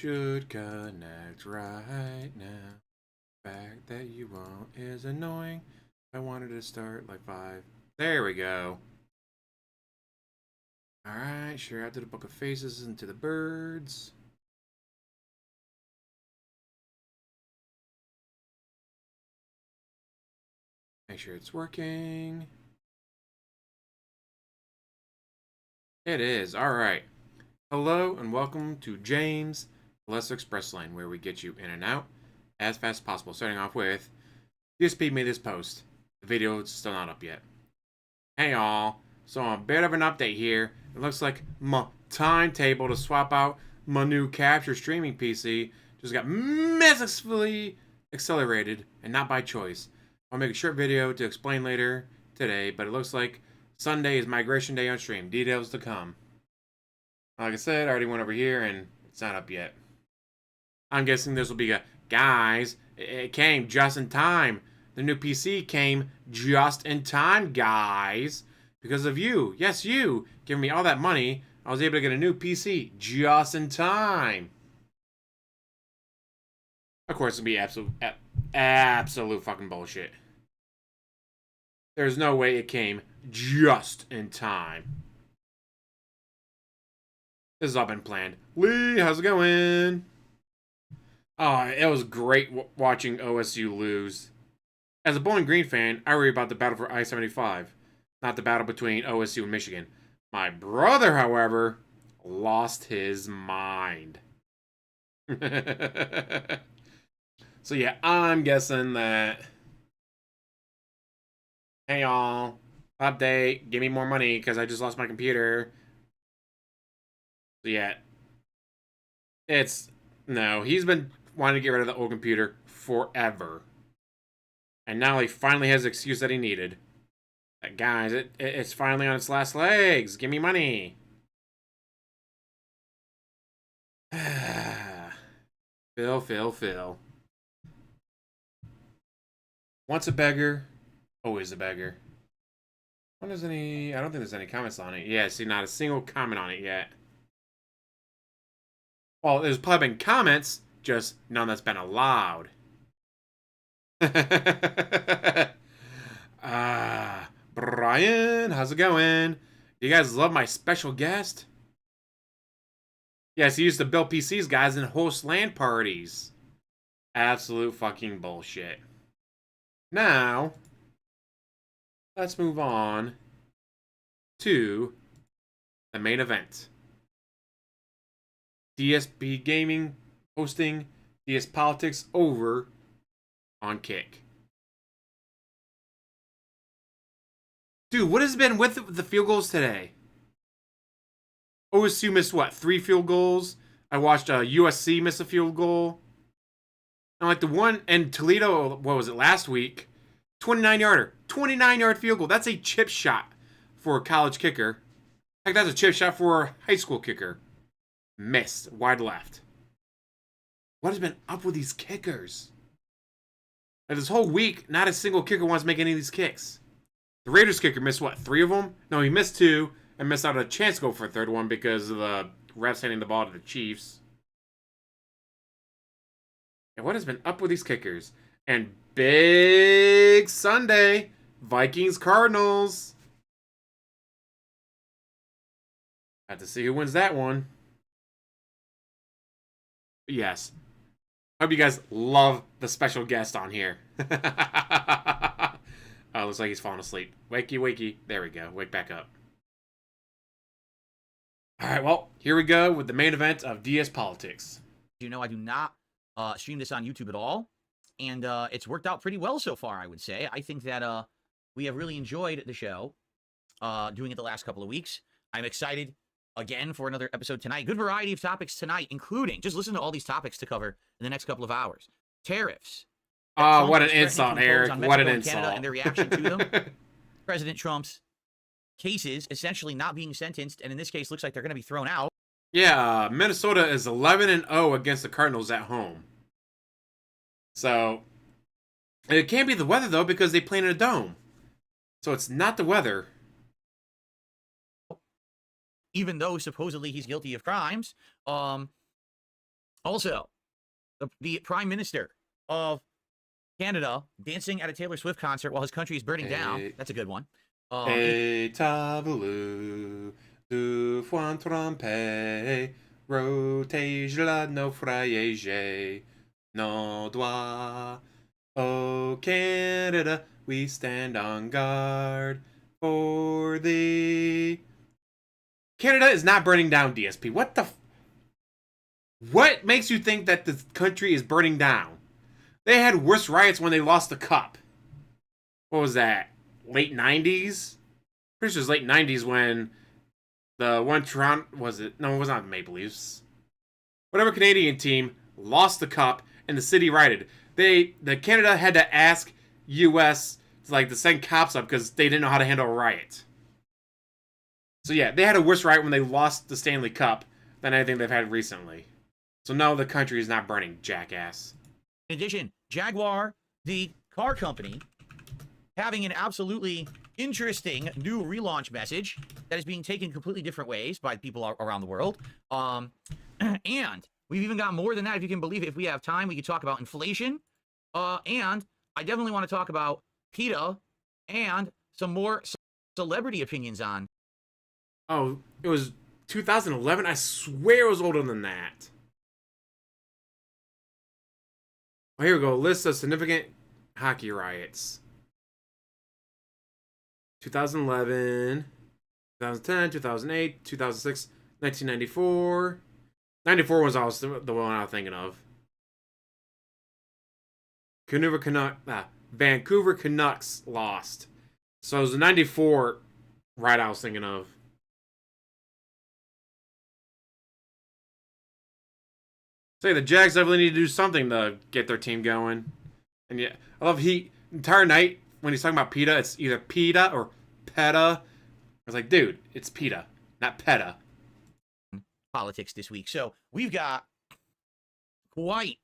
should connect right now. The fact that you won't is annoying. I wanted to start like 5. There we go. Alright, share out to the book of faces and to the birds. Make sure it's working. It is. Alright. Hello and welcome to James, Lesser Express Lane, where we get you in and out as fast as possible. Starting off with, DSP made this post. The video is still not up yet. Hey y'all. So a bit of an update here. It looks like my timetable to swap out my new capture streaming PC just got massively accelerated, and not by choice. I'll make a short video to explain later today, but it looks like Sunday is migration day on stream. Details to come. Like I said, I already went over here and it's not up yet. I'm guessing this will be a, guys, it came just in time. The new PC came just in time, guys. Because of you. Yes, you. Giving me all that money, I was able to get a new PC just in time. Of course, it'll be absolute fucking bullshit. There's no way it came just in time. This has all been planned. Lee, how's it going? Oh, it was great watching OSU lose. As a Bowling Green fan, I worry about the battle for I-75, not the battle between OSU and Michigan. My brother, however, lost his mind. So yeah, I'm guessing that... Hey y'all, update, give me more money because I just lost my computer. So yeah, no, he's been wanting to get rid of the old computer forever. And now he finally has the excuse that he needed. Guys, it's finally on its last legs. Give me money. Phil. Once a beggar, always a beggar. I don't think there's any comments on it. Yeah, see, not a single comment on it yet. Well, there's probably been comments, just none that's been allowed. Brian, how's it going? Do you guys love my special guest? Yes, he used to build PCs, guys, and host LAN parties. Absolute fucking bullshit. Now, let's move on to the main event. DSP Gaming hosting DSPolitics over on Kick. Dude, what has been with the field goals today? OSU missed what? 3 field goals. I watched USC miss a field goal. And like the one in Toledo, what was it, last week? 29-yarder. 29-yard field goal. That's a chip shot for a college kicker. Heck, that's a chip shot for a high school kicker. Missed. Wide left. What has been up with these kickers? Like this whole week, not a single kicker wants to make any of these kicks. The Raiders kicker missed what? 3 of them? No, he missed 2 and missed out on a chance to go for a 3rd one because of the refs handing the ball to the Chiefs. And what has been up with these kickers? And big Sunday, Vikings-Cardinals. Have to see who wins that one. Yes. Hope you guys love the special guest on here. Oh, looks like he's falling asleep. Wakey. There we go. Wake back up. Alright, well, here we go with the main event of DSPolitics. You know, I do not stream this on YouTube at all. And it's worked out pretty well so far, I would say. I think that we have really enjoyed the show, doing it the last couple of weeks. I'm excited, again, for another episode tonight. Good variety of topics tonight, including, just listen to all these topics to cover in the next couple of hours. Tariffs. Oh, what an insult, Eric. What an insult. Canada and their reaction to them. President Trump's cases essentially not being sentenced, and in this case, looks like they're going to be thrown out. Yeah, Minnesota is 11-0 against the Cardinals at home. So, it can't be the weather, though, because they play in a dome. So it's not the weather. Even though supposedly he's guilty of crimes, Also, the Prime Minister of Canada dancing at a Taylor Swift concert while his country is burning down. That's a good one. Tavelu du foin trompe, rotage la naufrage, no doigt. Oh, Canada, we stand on guard for thee. Canada is not burning down, DSP. What the? What makes you think that the country is burning down? They had worse riots when they lost the cup. What was that? Late 90s? Pretty sure it was late 90s when the one Toronto... Was it? No, it was not the Maple Leafs. Whatever Canadian team lost the cup and the city rioted. The Canada had to ask U.S. to send cops up because they didn't know how to handle a riot. So yeah, they had a worse riot when they lost the Stanley Cup than anything they've had recently. So no, the country is not burning, jackass. In addition, Jaguar, the car company, having an absolutely interesting new relaunch message that is being taken completely different ways by people around the world. And we've even got more than that, if you can believe it. If we have time, we could talk about inflation. And I definitely want to talk about PETA and some more celebrity opinions on. Oh, it was 2011? I swear it was older than that. Oh, here we go. List of significant hockey riots. 2011, 2010, 2008, 2006, 1994. 94 was also the one I was thinking of. Vancouver Canucks lost. So it was the 94 riot I was thinking of. Say the Jags definitely need to do something to get their team going. And yeah, I love entire night when he's talking about PETA, it's either PETA or PETA. I was like, dude, it's PETA, not PETA. Politics this week. So we've got quite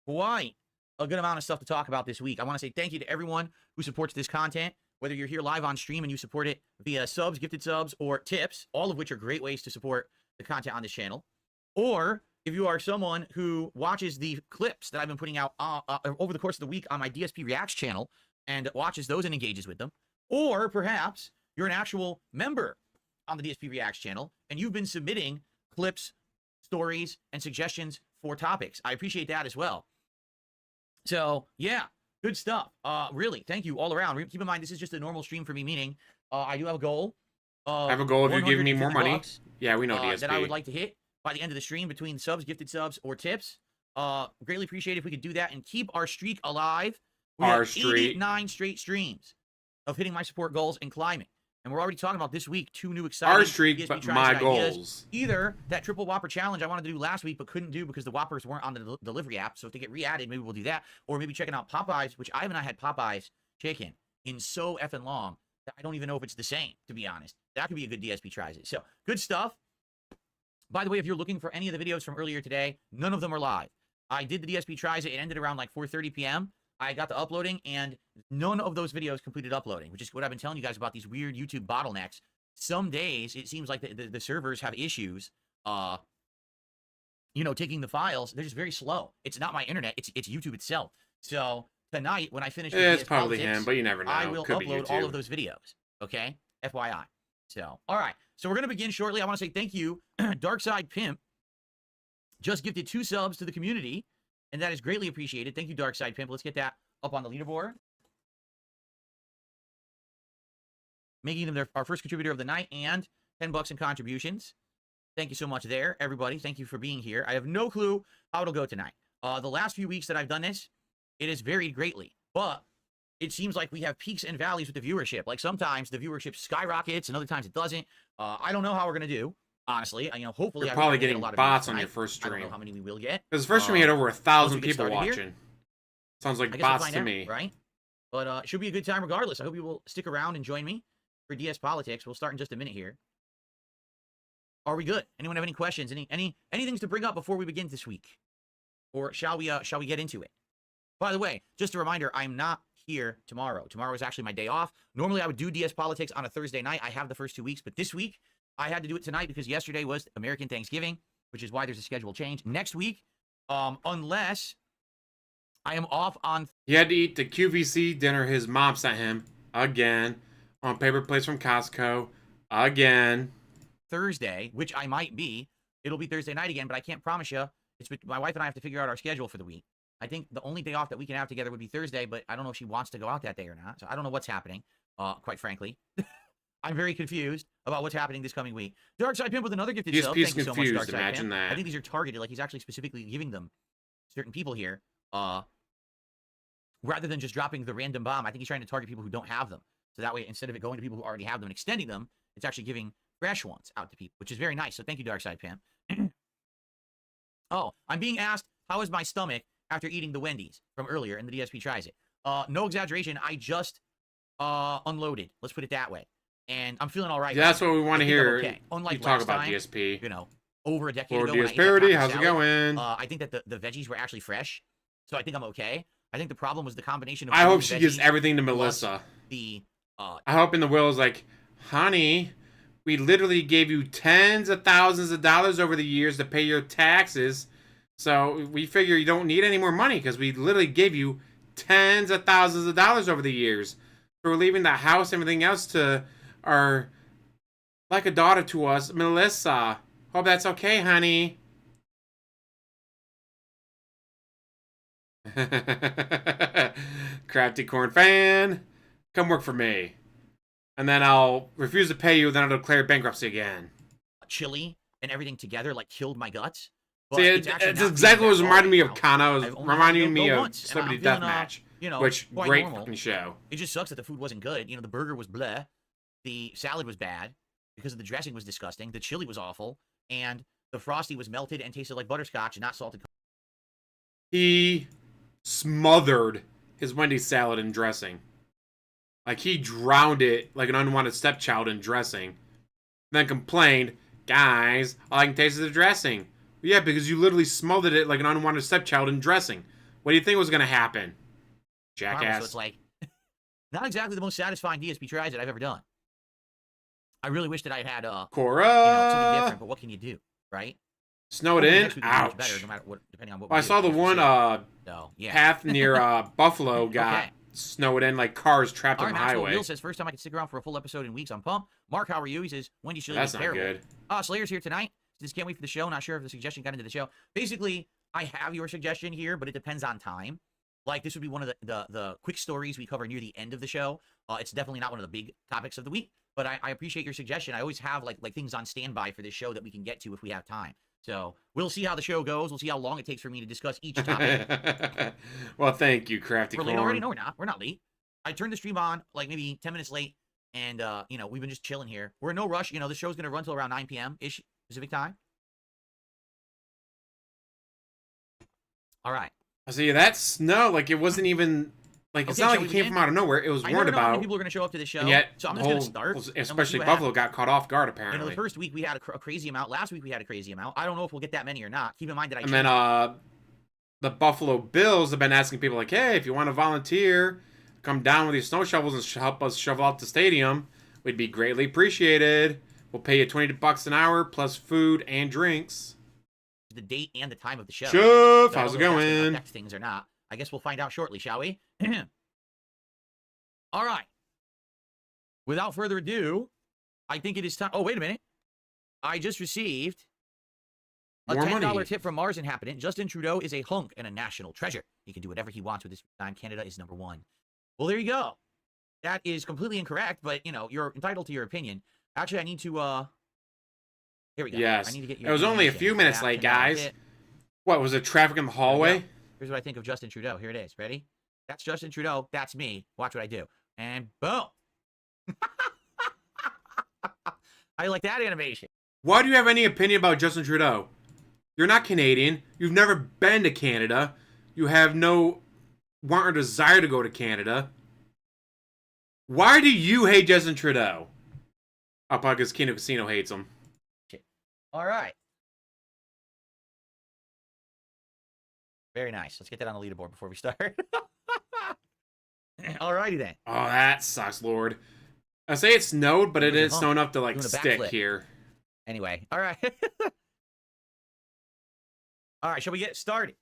a good amount of stuff to talk about this week. I want to say thank you to everyone who supports this content, whether you're here live on stream and you support it via subs, gifted subs, or tips, all of which are great ways to support the content on this channel. Or if you are someone who watches the clips that I've been putting out over the course of the week on my DSP Reacts channel and watches those and engages with them, or perhaps you're an actual member on the DSP Reacts channel and you've been submitting clips, stories, and suggestions for topics. I appreciate that as well. So, yeah, good stuff. Really, thank you all around. Keep in mind, this is just a normal stream for me, meaning I do have a goal. I have a goal of you giving me more money. Yeah, we know DSP. That I would like to hit by the end of the stream between subs, gifted subs, or tips. Greatly appreciate if we could do that and keep our streak alive. We have 89 straight streams of hitting my support goals and climbing. And we're already talking about this week 2 new exciting our streak, but my goals. Either that triple Whopper challenge I wanted to do last week but couldn't do because the Whoppers weren't on the delivery app. So if they get re-added, maybe we'll do that. Or maybe checking out Popeyes, which I haven't had Popeyes chicken in so effing long that I don't even know if it's the same, to be honest. That could be a good DSP tries it. So good stuff. By the way, if you're looking for any of the videos from earlier today, none of them are live. I did the DSP tries it. It ended around like 4:30 p.m. I got to uploading, and none of those videos completed uploading, which is what I've been telling you guys about these weird YouTube bottlenecks. Some days, it seems like the servers have issues, taking the files. They're just very slow. It's not my internet. It's YouTube itself. So tonight, when I finish it's probably him, but you never know. I will upload all of those videos, okay? FYI. So, all right. So we're going to begin shortly. I want to say thank you. Darkside Pimp just gifted 2 subs to the community, and that is greatly appreciated. Thank you, Darkside Pimp. Let's get that up on the leaderboard. Making them our first contributor of the night and $10 in contributions. Thank you so much there, everybody. Thank you for being here. I have no clue how it'll go tonight. The last few weeks that I've done this, it has varied greatly, but it seems like we have peaks and valleys with the viewership. Like sometimes the viewership skyrockets and other times it doesn't. I don't know how we're going to do. Honestly, hopefully you're probably getting a lot of bots on your first stream. I don't know how many we will get. Because the first stream we had over 1,000 people watching. Here, sounds like bots to me. Right? But it should be a good time regardless. I hope you will stick around and join me for DSPolitics. We'll start in just a minute here. Are we good? Anyone have any questions? Any things to bring up before we begin this week? Or shall we get into it? By the way, just a reminder, I'm not here tomorrow. Tomorrow is actually my day off. Normally I would do DSPolitics on a Thursday night. I have the first 2 weeks, but this week I had to do it tonight because yesterday was American Thanksgiving, which is why there's a schedule change. Next week, Unless I am off on... He had to eat the QVC dinner his mom sent him again on paper plates from Costco again. Thursday, which I might be. It'll be Thursday night again, but I can't promise you. My wife and I have to figure out our schedule for the week. I think the only day off that we can have together would be Thursday, but I don't know if she wants to go out that day or not. So I don't know what's happening, quite frankly. I'm very confused about what's happening this coming week. Darkside Pimp with another gifted sub. Thank you so much, Darkside Imagine Pimp. that. I think these are targeted. Like, he's actually specifically giving them certain people here. Rather than just dropping the random bomb, I think he's trying to target people who don't have them. So that way, instead of it going to people who already have them and extending them, it's actually giving fresh ones out to people, which is very nice. So thank you, Darkside Pimp. Oh, I'm being asked, how is my stomach after eating the Wendy's from earlier, and the DSP tries it. No exaggeration, I just unloaded. Let's put it that way. And I'm feeling all right. Yeah, that's what we want to hear. Okay. Unlike you talk about time, DSP. You know, over a decade Lord ago. DS Parody, how's it going? I think that the veggies were actually fresh, so I think I'm okay. I think the problem was the combination of... I hope she gives everything to Melissa. I hope in the will is like, honey, we literally gave you tens of thousands of dollars over the years to pay your taxes. So we figure you don't need any more money because we literally gave you tens of thousands of dollars over the years. So we're leaving the house and everything else to our, like a daughter to us, Melissa. Hope that's okay, honey. Crafty Corn fan, come work for me. And then I'll refuse to pay you, then I'll declare bankruptcy again. Chili and everything together, like, killed my guts. See, it's exactly what was reminding me of Kana. It was reminding me of Celebrity Deathmatch, which, great fucking show. It just sucks that the food wasn't good. You know, the burger was bleh. The salad was bad because the dressing was disgusting. The chili was awful. And the Frosty was melted and tasted like butterscotch and not salted. He smothered his Wendy's salad in dressing. Like, he drowned it like an unwanted stepchild in dressing. Then complained, guys, all I can taste is the dressing. Well, yeah, because you literally smothered it like an unwanted stepchild in dressing. What do you think was going to happen? Jackass. So it's like, not exactly the most satisfying DSP tries that I've ever done. I really wish that I had Cora, something different, but what can you do, right? Snowed in. Ouch. Better, no matter what, depending on what. Well, I saw the one path near Buffalo got snowed in, like cars trapped on the highway. Will says, first time I can stick around for a full episode in weeks. I'm pumped. Mark, how are you? He says, Wendy's chili is terrible. That's not good. Slayer's here tonight. Just can't wait for the show. Not sure if the suggestion got into the show. Basically, I have your suggestion here, but it depends on time. Like, this would be one of the quick stories we cover near the end of the show. It's definitely not one of the big topics of the week, but I appreciate your suggestion. I always have like things on standby for this show that we can get to if we have time. So we'll see how the show goes. We'll see how long it takes for me to discuss each topic. Well, thank you, Crafty Corn. We're late already? No, we're not. We're not late. I turned the stream on like maybe 10 minutes late, and we've been just chilling here. We're in no rush. The show's gonna run till around 9 p.m.-ish Pacific time. All right. See, that snow, like, it wasn't even, like, it's not like it came from out of nowhere. It was warned about. How many people are going to show up to the show? Yet, so I'm just going to start. Especially Buffalo got caught off guard, apparently. The first week we had a crazy amount. Last week we had a crazy amount. I don't know if we'll get that many or not. Keep in mind that And then, the Buffalo Bills have been asking people, like, hey, if you want to volunteer, come down with these snow shovels and help us shovel out the stadium. We'd be greatly appreciated. We'll pay you $20 an hour plus food and drinks. The date and the time of the show. Chef, how's it going? Affect things or not. I guess we'll find out shortly, shall we? All right. Without further ado, I think it is time. Oh, wait a minute. I just received a $10 tip from Mars inhabitant. Justin Trudeau is a hunk and a national treasure. He can do whatever he wants with his time. Canada is number one. Well, there you go. That is completely incorrect, but, you're entitled to your opinion. Actually, I need to, here we go. Yes. I need to get it was only a few minutes late, guys. What, was it traffic in the hallway? Here's what I think of Justin Trudeau. Here it is. Ready? That's Justin Trudeau. That's me. Watch what I do. And boom. I like that animation. Why do you have any opinion about Justin Trudeau? You're not Canadian. You've never been to Canada. You have no want or desire to go to Canada. Why do you hate Justin Trudeau? Oh, because Kino Casino hates him. All right. Very nice. Let's get that on the leaderboard before we start. All righty then. Oh, that sucks, Lord. I say it snowed, but it didn't snow enough to, like, stick here. Anyway, all right. All right, shall we get started?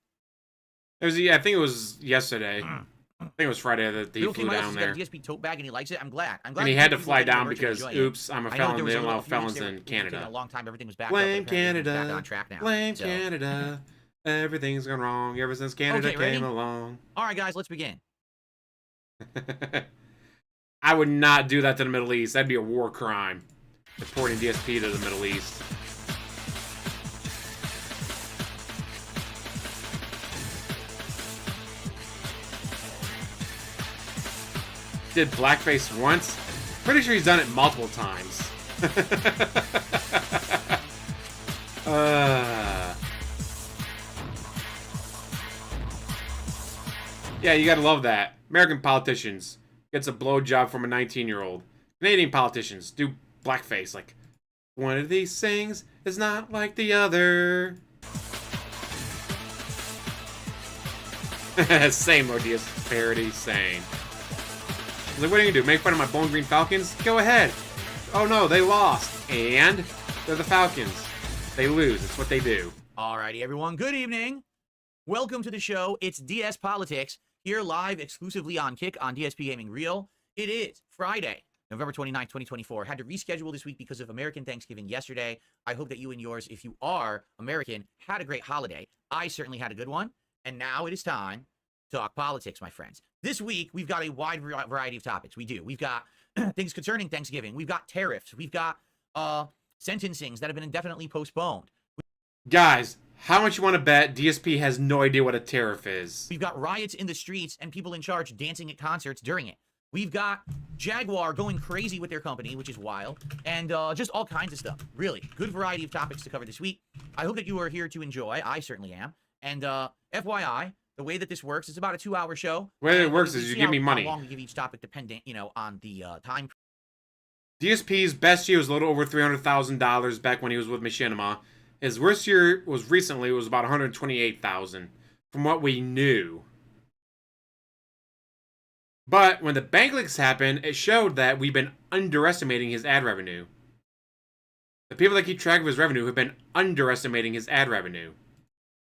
It was. I think it was yesterday. I think it was Friday that he flew down there. Got a DSP tote bag and he likes it. I'm glad. And he had to fly down because, oops, I'm a felon. They don't allow felons in Canada. A long time, everything was back Blame up, Canada. back on track now. Blame Canada. Everything's gone wrong ever since Canada came along. All right, guys, let's begin. I would not do that to the Middle East. That'd be a war crime. Reporting DSP to the Middle East. Did blackface once? Pretty sure he's done it multiple times. Yeah, you gotta love that. American politicians gets a blowjob from a 19-year-old. Canadian politicians do blackface. Like, one of these things is not like the other. Same Odious parody, same. Like, what are you gonna do? Make fun of my Bowling Green Falcons? Go ahead. Oh no, they lost. And they're the Falcons. They lose. It's what they do. Alrighty, everyone. Good evening. Welcome to the show. It's DSPolitics, here live exclusively on Kick on DSP Gaming Real. It is Friday, November 29th, 2024. Had to reschedule this week because of American Thanksgiving yesterday. I hope that you and yours, if you are American, had a great holiday. I certainly had a good one. And now it is time to talk politics, my friends. This week, we've got a wide variety of topics. We do. We've got things concerning Thanksgiving. We've got tariffs. We've got sentencings that have been indefinitely postponed. Guys, how much you want to bet DSP has no idea what a tariff is? We've got riots in the streets and people in charge dancing at concerts during it. We've got Jaguar going crazy with their company, which is wild, and just all kinds of stuff. Really, good variety of topics to cover this week. I hope that you are here to enjoy. I certainly am. And FYI, the way that this works, it's about a 2-hour show. The way it works is you give me money. How long we give each topic dependent, on the time. DSP's best year was a little over $300,000 back when he was with Machinima. His worst year was recently. It was about $128,000 from what we knew. But when the bank leaks happened, it showed that we've been underestimating his ad revenue. The people that keep track of his revenue have been underestimating his ad revenue.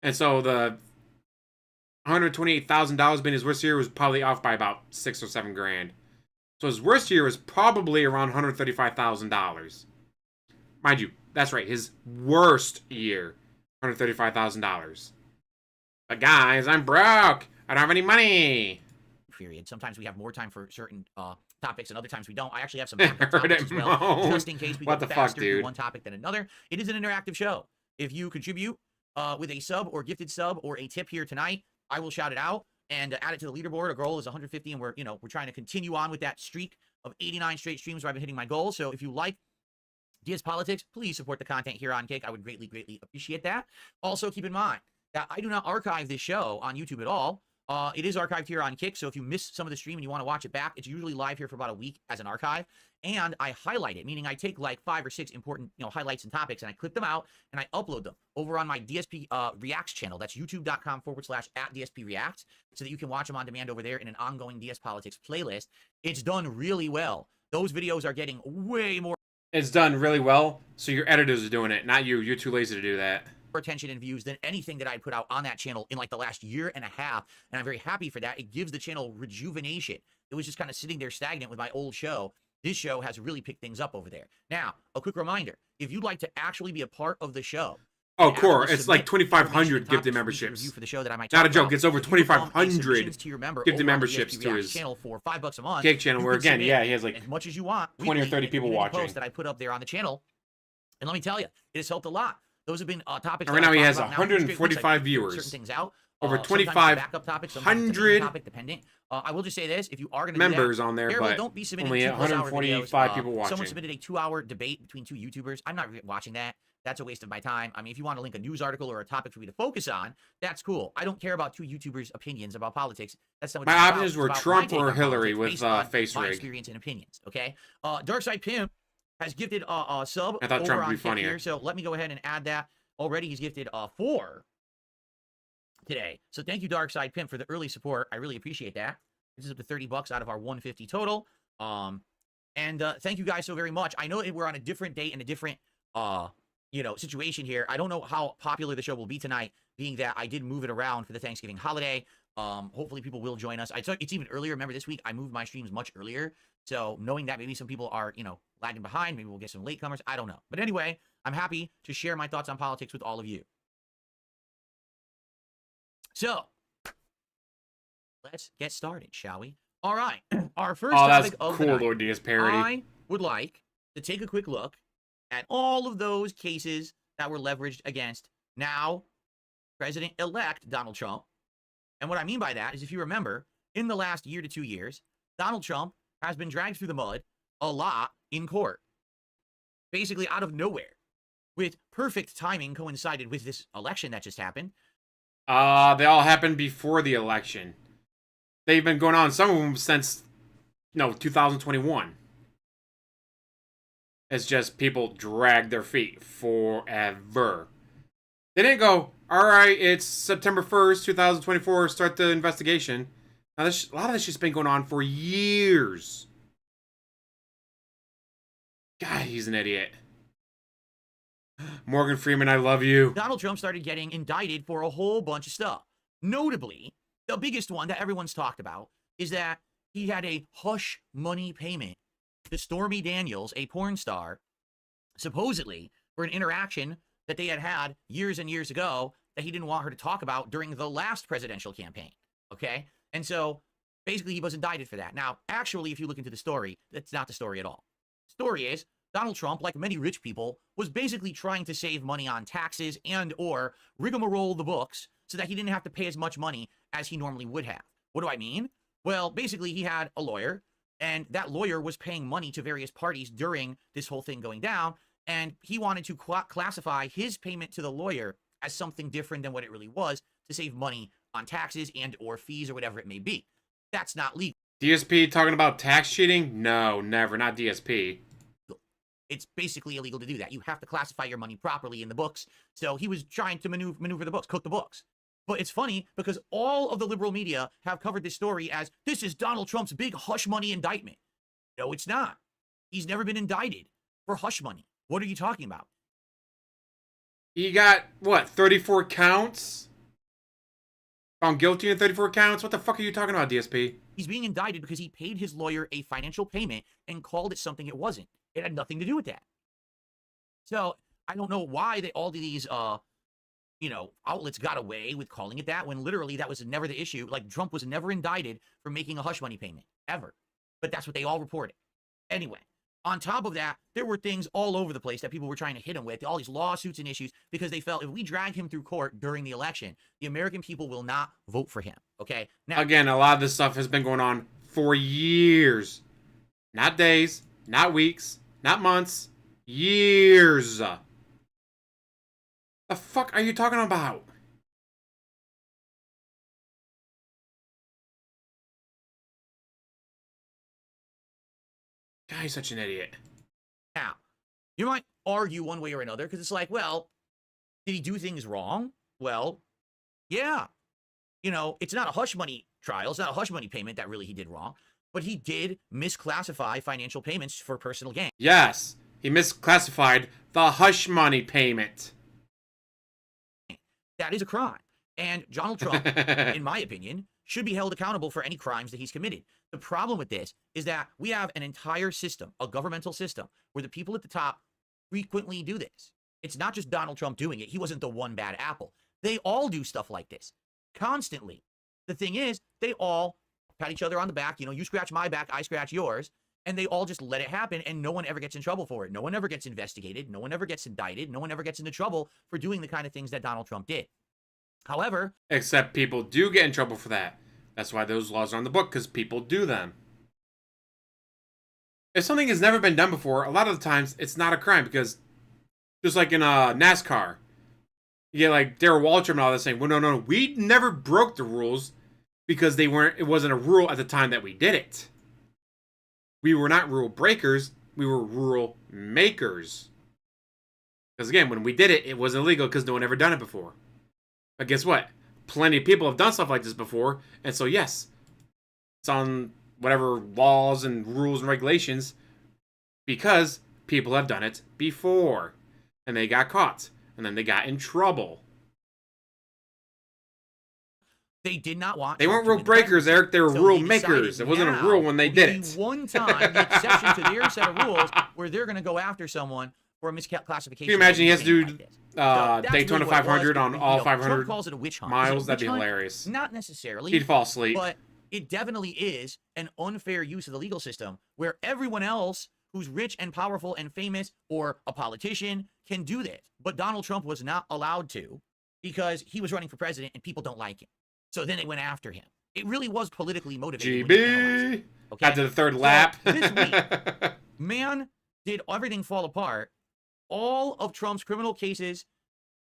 And so the $128,000 being his worst year was probably off by about $6 or $7 grand. So his worst year was probably around $135,000. Mind you, that's right, his worst year, $135,000. But guys, I'm broke. I don't have any money. Period. Sometimes we have more time for certain topics, and other times we don't. I actually have some backup Heard topics it as well, moan. just in case we What go the faster fuck, dude? through one topic than another. It is an interactive show. If you contribute with a sub or gifted sub or a tip here tonight, I will shout it out and add it to the leaderboard. Our goal is 150, and we're trying to continue on with that streak of 89 straight streams where I've been hitting my goal. So if you like DSPolitics, please support the content here on Kick. I would greatly, greatly appreciate that. Also, keep in mind that I do not archive this show on YouTube at all. It is archived here on Kick, so if you missed some of the stream and you want to watch it back, it's usually live here for about a week as an archive. And I highlight it, meaning I take like 5 or 6 important highlights and topics, and I clip them out and I upload them over on my DSP Reacts channel. That's youtube.com/@DSPReacts, so that you can watch them on demand over there in an ongoing DSPolitics playlist. It's done really well. Those videos are getting way more. It's done really well, so your editors are doing it, not you. You're too lazy to do that. Attention and views than anything that I put out on that channel in like the last year and a half, and I'm very happy for that. It gives the channel rejuvenation. It was just kind of sitting there stagnant with my old show. This show has really picked things up over there. Now, a quick reminder, if you'd like to actually be a part of the show, oh, core, it's like 2,500 gifted memberships. For the show that I might not a joke. It's over 2,500 to gifted memberships to his channel for $5 a month. Kick channel, where again, yeah, he has like as much as you want, 20 or 30 people watching. Posts that I put up there on the channel, and let me tell you, it has helped a lot. Those have been topics. And right now he has 145 viewers. Certain things out. Over 2,500 topic dependent. I will just say this: if you are going to members on there, but don't be submitting only 145 people watching. Someone submitted a 2-hour debate between 2 YouTubers. I'm not watching that. That's a waste of my time. I mean, if you want to link a news article or a topic for me to focus on, that's cool. I don't care about 2 YouTubers' opinions about politics. That's not what my options were Trump or Hillary with face rig. Experience and opinions. Okay. Darkside Pimp has gifted a sub. I thought over Trump would be on funnier. Here, so let me go ahead and add that. Already, he's gifted 4 today. So thank you, Darkside Pimp, for the early support. I really appreciate that. This is up to $30 out of our 150 total. And thank you guys so very much. I know we're on a different date and a different situation here. I don't know how popular the show will be tonight, being that I did move it around for the Thanksgiving holiday. Hopefully people will join us. It's even earlier. Remember, this week I moved my streams much earlier. So knowing that maybe some people are, lagging behind, maybe we'll get some latecomers. I don't know. But anyway, I'm happy to share my thoughts on politics with all of you. So let's get started, shall we? All right. Our first topic of the night. Lord DS parody. I would like to take a quick look at all of those cases that were leveraged against now President-elect Donald Trump. And what I mean by that is, if you remember, in the last year to 2 years, Donald Trump has been dragged through the mud a lot in court, basically out of nowhere, with perfect timing coincided with this election that just happened. They all happened before the election. They've been going on, some of them, since, 2021. It's just people drag their feet forever. They didn't go, all right, it's September 1st, 2024, start the investigation. Now, a lot of this has been going on for years. God, he's an idiot. Morgan Freeman, I love you. Donald Trump started getting indicted for a whole bunch of stuff. Notably, the biggest one that everyone's talked about is that he had a hush money payment to Stormy Daniels, a porn star, supposedly for an interaction that they had had years and years ago that he didn't want her to talk about during the last presidential campaign. Okay? And so basically he was indicted for that. Now, actually, if you look into the story, that's not the story at all. The story is Donald Trump, like many rich people, was basically trying to save money on taxes and or rigmarole the books so that he didn't have to pay as much money as he normally would have. What do I mean? Well, basically he had a lawyer, and that lawyer was paying money to various parties during this whole thing going down, and he wanted to classify his payment to the lawyer as something different than what it really was to save money on taxes and or fees or whatever it may be. That's not legal. DSP talking about tax cheating? No, never. Not DSP. It's basically illegal to do that. You have to classify your money properly in the books. So he was trying to maneuver the books, cook the books. But it's funny because all of the liberal media have covered this story as this is Donald Trump's big hush money indictment. No, it's not. He's never been indicted for hush money. What are you talking about? He got, 34 counts? Found guilty in 34 counts? What the fuck are you talking about, DSP? He's being indicted because he paid his lawyer a financial payment and called it something it wasn't. It had nothing to do with that. So I don't know why all these, outlets got away with calling it that when literally that was never the issue. Like, Trump was never indicted for making a hush money payment, ever. But that's what they all reported. Anyway, on top of that, there were things all over the place that people were trying to hit him with, all these lawsuits and issues, because they felt if we drag him through court during the election, the American people will not vote for him, okay? Now, again, a lot of this stuff has been going on for years. Not days, not weeks, not months, years. The fuck are you talking about? Guy's such an idiot. Now, you might argue one way or another because it's like, well, did he do things wrong? Well, yeah. It's not a hush money trial. It's not a hush money payment that really he did wrong. But he did misclassify financial payments for personal gain. Yes, he misclassified the hush money payment. That is a crime. And Donald Trump, in my opinion, should be held accountable for any crimes that he's committed. The problem with this is that we have an entire system, a governmental system, where the people at the top frequently do this. It's not just Donald Trump doing it. He wasn't the one bad apple. They all do stuff like this constantly. The thing is, they all pat each other on the back. You scratch my back, I scratch yours. And they all just let it happen, and no one ever gets in trouble for it. No one ever gets investigated. No one ever gets indicted. No one ever gets into trouble for doing the kind of things that Donald Trump did. However... except people do get in trouble for that. That's why those laws are on the book, because people do them. If something has never been done before, a lot of the times, it's not a crime, because just like in NASCAR, you get like Darrell Waltrip and all that saying, well, no, we never broke the rules because it wasn't a rule at the time that we did it. We were not rule breakers, we were rule makers. Because again, when we did it, it wasn't illegal because no one ever done it before. But guess what? Plenty of people have done stuff like this before, and so yes, it's on whatever laws and rules and regulations because people have done it before. and they got caught, and then they got in trouble. They did not want. They Trump weren't rule breakers, Eric. They were rule makers. It wasn't a rule when they did it. The one time, the exception to their set of rules, where they're going to go after someone for a misclassification. Can you imagine he has to do Daytona really 500 on all 500 Trump calls it a witch hunt. miles? That'd be hilarious. Not necessarily. He'd fall asleep. But it definitely is an unfair use of the legal system where everyone else who's rich and powerful and famous or a politician can do this. But Donald Trump was not allowed to because he was running for president and people don't like him. So then they went after him. It really was politically motivated. GB. Okay? After the third lap. This week, man, did everything fall apart. All of Trump's criminal cases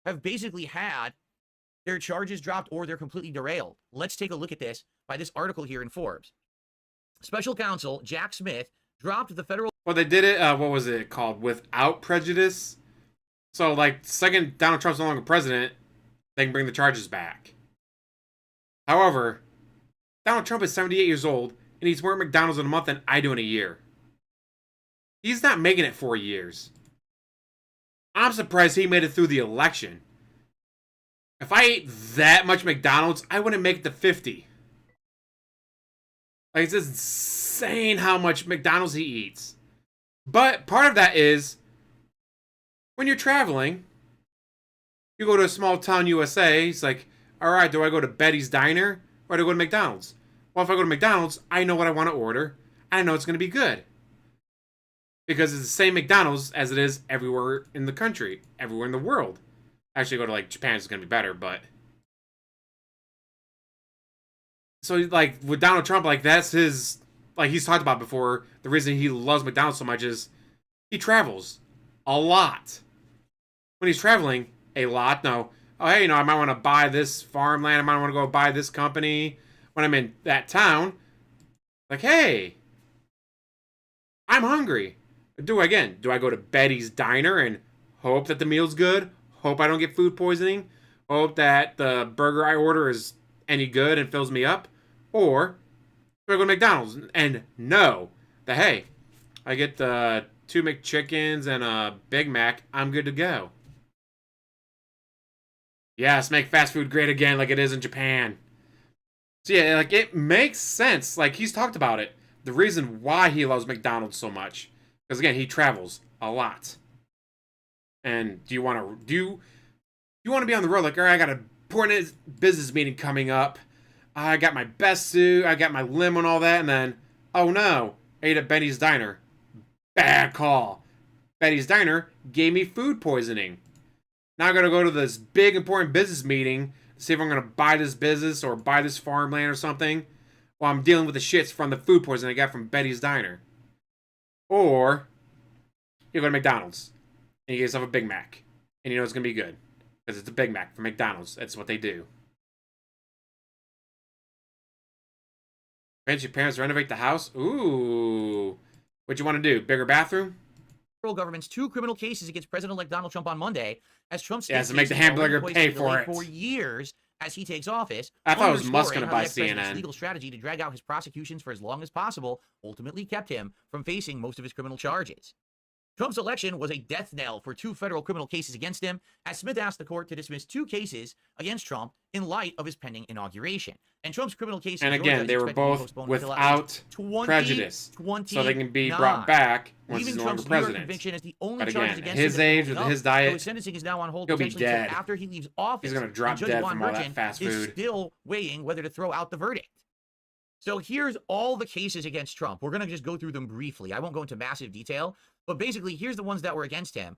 have basically had their charges dropped or they're completely derailed. Let's take a look at this by this article here in Forbes. Special counsel Jack Smith dropped the federal... Well, they did it, what was it called? Without prejudice. So, like, second Donald Trump's no longer president, they can bring the charges back. However, Donald Trump is 78 years old, and he's more at McDonald's in a month than I do in a year. He's not making it 4 years. I'm surprised he made it through the election. If I ate that much McDonald's, I wouldn't make it to 50. Like, it's insane how much McDonald's he eats. But part of that is, when you're traveling, you go to a small town USA, it's like, alright, do I go to Betty's Diner or do I go to McDonald's? Well, if I go to McDonald's, I know what I want to order. I know it's going to be good. Because it's the same McDonald's as it is everywhere in the country, everywhere in the world. Actually, go to, like, Japan, it's going to be better, but... So, like, with Donald Trump, like, that's his... Like, he's talked about before, the reason he loves McDonald's so much is he travels a lot. When he's traveling a lot, no... Oh, hey, I might want to buy this farmland. I might want to go buy this company. When I'm in that town, like, hey, I'm hungry. Do I go to Betty's Diner and hope that the meal's good? Hope I don't get food poisoning? Hope that the burger I order is any good and fills me up? Or do I go to McDonald's and know that, hey, I get the 2 McChickens and a Big Mac, I'm good to go. Yes, make fast food great again like it is in Japan. So yeah, like, it makes sense. Like, he's talked about it. The reason why he loves McDonald's so much. Because, again, he travels a lot. And do you want to be on the road? Like, all right, I got a important business meeting coming up. I got my best suit. I got my limo and all that. And then, oh no, I ate at Betty's Diner. Bad call. Betty's Diner gave me food poisoning. Now I got to go to this big, important business meeting to see if I'm going to buy this business or buy this farmland or something while I'm dealing with the shits from the food poisoning I got from Betty's Diner. Or you go to McDonald's and you get yourself a Big Mac and you know it's going to be good because it's a Big Mac from McDonald's. That's what they do. Parents, your parents renovate the house? Ooh. What you want to do? Bigger bathroom? Government's 2 criminal cases against President-elect Donald Trump on Monday, as Trump to make the hamburger pay for it for years as he takes office. I thought it was Musk going to buy CNN. Legal strategy to drag out his prosecutions for as long as possible ultimately kept him from facing most of his criminal charges. Trump's election was a death knell for 2 federal criminal cases against him, as Smith asked the court to dismiss 2 cases against Trump in light of his pending inauguration. And Trump's criminal cases, and again, they were both without prejudice, so they can be brought back once he's no longer president. But again, at his age, with his diet, so his sentencing is now on hold he'll be dead. After he leaves office. He's going to drop dead from all that fast food. Is still weighing whether to throw out the verdict. So here's all the cases against Trump. We're going to just go through them briefly. I won't go into massive detail, but basically, here's the ones that were against him.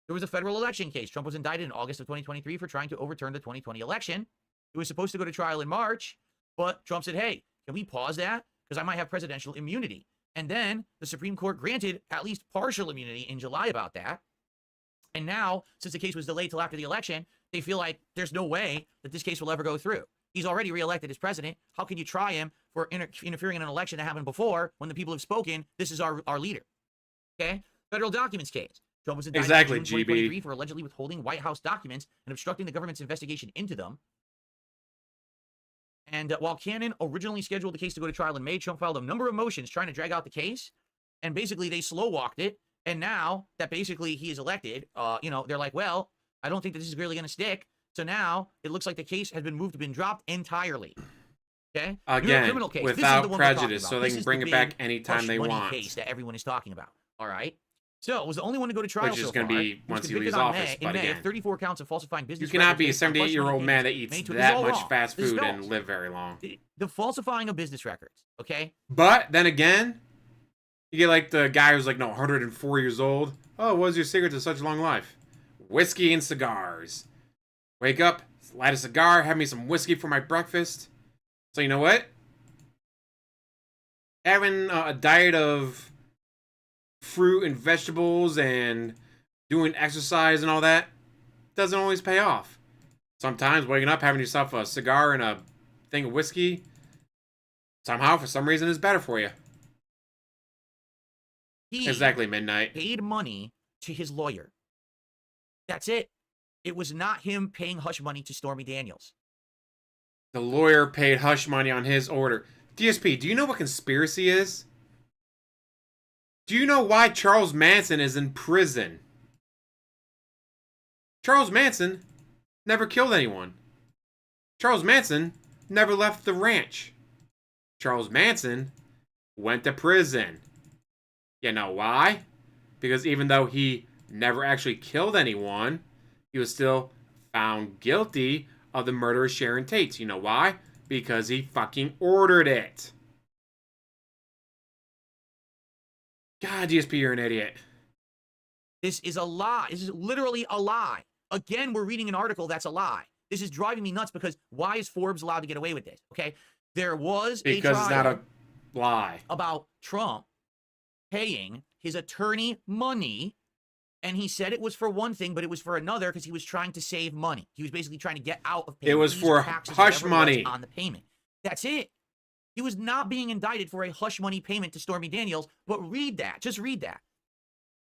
There was a federal election case. Trump was indicted in August of 2023 for trying to overturn the 2020 election. It was supposed to go to trial in March, but Trump said, hey, can we pause that? Because I might have presidential immunity. And then the Supreme Court granted at least partial immunity in July about that. And now, since the case was delayed till after the election, they feel like there's no way that this case will ever go through. He's already reelected as president. How can you try him for interfering in an election that happened before when the people have spoken? This is our leader. Okay? Federal documents case. Trump was indicted in June 2023 for allegedly withholding White House documents and obstructing the government's investigation into them. And while Cannon originally scheduled the case to go to trial in May, Trump filed a number of motions trying to drag out the case. And basically, they slow-walked it. And now that basically he is elected, they're like, well, I don't think that this is really going to stick. So now it looks like the case has been moved, been dropped entirely. Okay? Again, Criminal case. This is the without one we're talking prejudice, about. so they This can is bring the it back big anytime hush they money want. case that everyone is talking about. All right? So it was the only one to go to trial Which is so going to far. be He was once he convicted leaves office. in But May of again, 34 counts of falsifying you business cannot be a records based on hush 78-year-old money man that payments eats made to- that this is all much wrong. fast This is food and false. live very long. The falsifying of business records, okay? But then again, you get like the guy who's like, no, 104 years old. Oh, what was your secret to such a long life? Whiskey and cigars. Wake up, light a cigar, have me some whiskey for my breakfast. So you know what? Having a diet of fruit and vegetables and doing exercise and all that doesn't always pay off. Sometimes waking up, having yourself a cigar and a thing of whiskey, somehow, for some reason, is better for you. He Exactly, midnight. paid money to his lawyer. That's it. It was not him paying hush money to Stormy Daniels. The lawyer paid hush money on his order. DSP, do you know what conspiracy is? Do you know why Charles Manson is in prison? Charles Manson never killed anyone. Charles Manson never left the ranch. Charles Manson went to prison. You know why? Because even though he never actually killed anyone, he was still found guilty of the murder of Sharon Tate. You know why? Because he fucking ordered it. God, DSP, you're an idiot. This is a lie. This is literally a lie. Again, we're reading an article that's a lie. This is driving me nuts because why is Forbes allowed to get away with this? Okay, there was because a it's trial not a lie about Trump paying his attorney money, and he said it was for one thing, but it was for another because he was trying to save money. He was basically trying to get out of paying. It was for taxes, hush money on the payment. That's it. He was not being indicted for a hush money payment to Stormy Daniels. But read that. Just read that.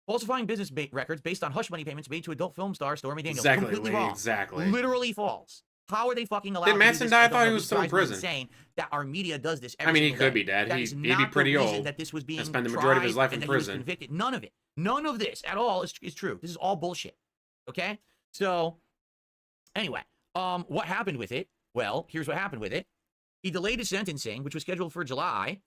Falsifying business records based on hush money payments made to adult film star Stormy Daniels. Exactly, Completely Lee, wrong. exactly. Literally false. How are they fucking allowed Did to Manson do this? die? I thought he was still in Drives me prison. Insane that our media does this every I mean, he single could day. be dead. That is He'd be not pretty the reason old that this was being and spend the majority of his life in and that he was prison. convicted. None of it. None of this at all is true. This is all bullshit. Okay? So, anyway, what happened with it? Well, here's what happened with it. He delayed his sentencing, which was scheduled for July.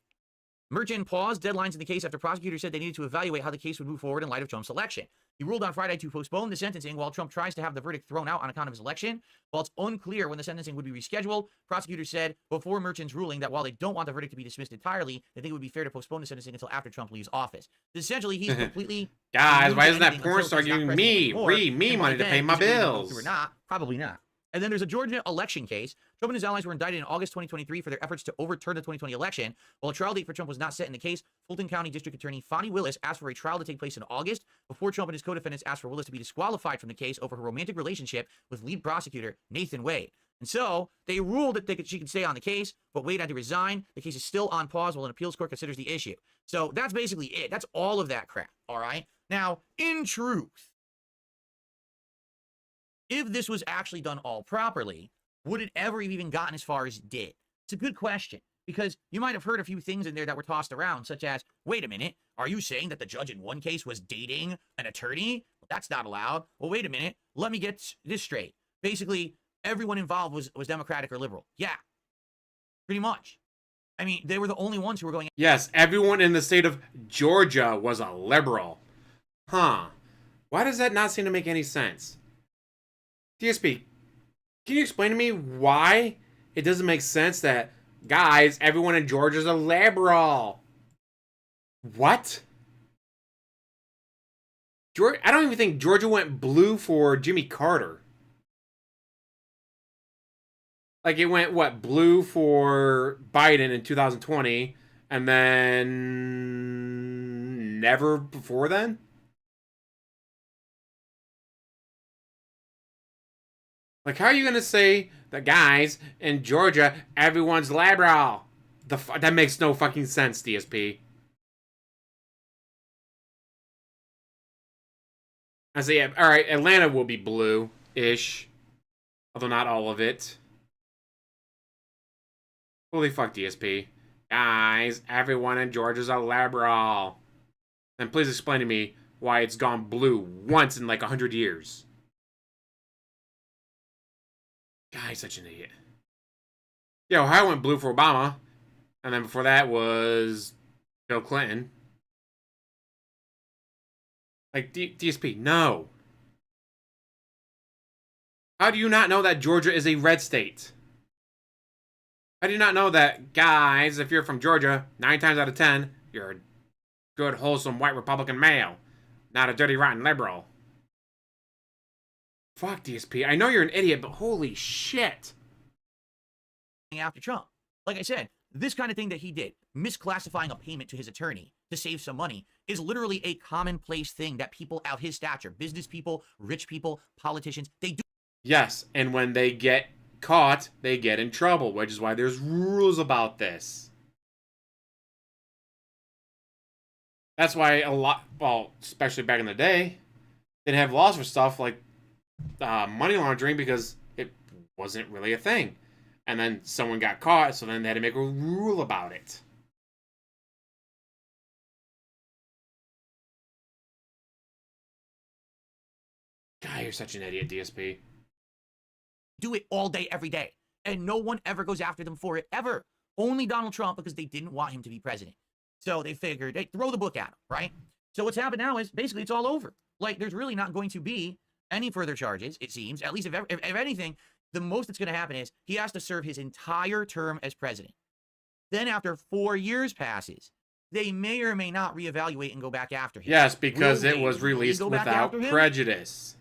Merchant paused deadlines in the case after prosecutors said they needed to evaluate how the case would move forward in light of Trump's election. He ruled on Friday to postpone the sentencing while Trump tries to have the verdict thrown out on account of his election. While it's unclear when the sentencing would be rescheduled, prosecutors said before Merchant's ruling that while they don't want the verdict to be dismissed entirely, they think it would be fair to postpone the sentencing until after Trump leaves office. Essentially, he's completely... Guys, why isn't that anything porn until star he's not giving president me, anymore. me And money by to pay then, my is it gonna go bills? through or not? Probably not. And then there's a Georgia election case. Trump and his allies were indicted in August 2023 for their efforts to overturn the 2020 election. While a trial date for Trump was not set in the case, Fulton County District Attorney Fonnie Willis asked for a trial to take place in August before Trump and his co-defendants asked for Willis to be disqualified from the case over her romantic relationship with lead prosecutor Nathan Wade. And so they ruled that she could stay on the case, but Wade had to resign. The case is still on pause while an appeals court considers the issue. So that's basically it. That's all of that crap. All right. Now, in truth, if this was actually done all properly, would it ever have even gotten as far as it did? It's a good question, because you might have heard a few things in there that were tossed around, such as, wait a minute, are you saying that the judge in one case was dating an attorney? Well, that's not allowed. Well, wait a minute, let me get this straight. Basically, everyone involved was Democratic or liberal. Yeah, pretty much. I mean, they were the only ones who were going... Yes, everyone in the state of Georgia was a liberal. Huh. Why does that not seem to make any sense? DSP, can you explain to me why it doesn't make sense that, guys, everyone in Georgia is a liberal? What? I don't even think Georgia went blue for Jimmy Carter. Like, it went, what, blue for Biden in 2020, and then never before then? Like, how are you going to say that, guys, in Georgia, everyone's liberal? That makes no fucking sense, DSP. I say, yeah, alright, Atlanta will be blue-ish. Although not all of it. Holy fuck, DSP. Guys, everyone in Georgia's a liberal. And please explain to me why it's gone blue once in like 100 years. God, he's such an idiot. Yeah, Ohio went blue for Obama, and then before that was Bill Clinton. Like, DSP, no. How do you not know that Georgia is a red state? How do you not know that, guys, if you're from Georgia, 9 times out of 10, you're a good, wholesome, white Republican male, not a dirty, rotten liberal? Fuck, DSP. I know you're an idiot, but holy shit. After Trump. Like I said, this kind of thing that he did, misclassifying a payment to his attorney to save some money, is literally a commonplace thing that people of his stature, business people, rich people, politicians, they do. Yes, and when they get caught, they get in trouble, which is why there's rules about this. That's why a lot, well, especially back in the day, they'd have laws for stuff like money laundering because it wasn't really a thing. And then someone got caught, so then they had to make a rule about it. God, you're such an idiot, DSP. Do it all day, every day. And no one ever goes after them for it, ever. Only Donald Trump, because they didn't want him to be president. So they figured, hey, throw the book at him, right? So what's happened now is basically it's all over. Like, there's really not going to be any further charges, it seems. At least if anything, the most that's going to happen is he has to serve his entire term as president. Then after 4 years passes, they may or may not reevaluate and go back after him. Yes, because it was released without prejudice.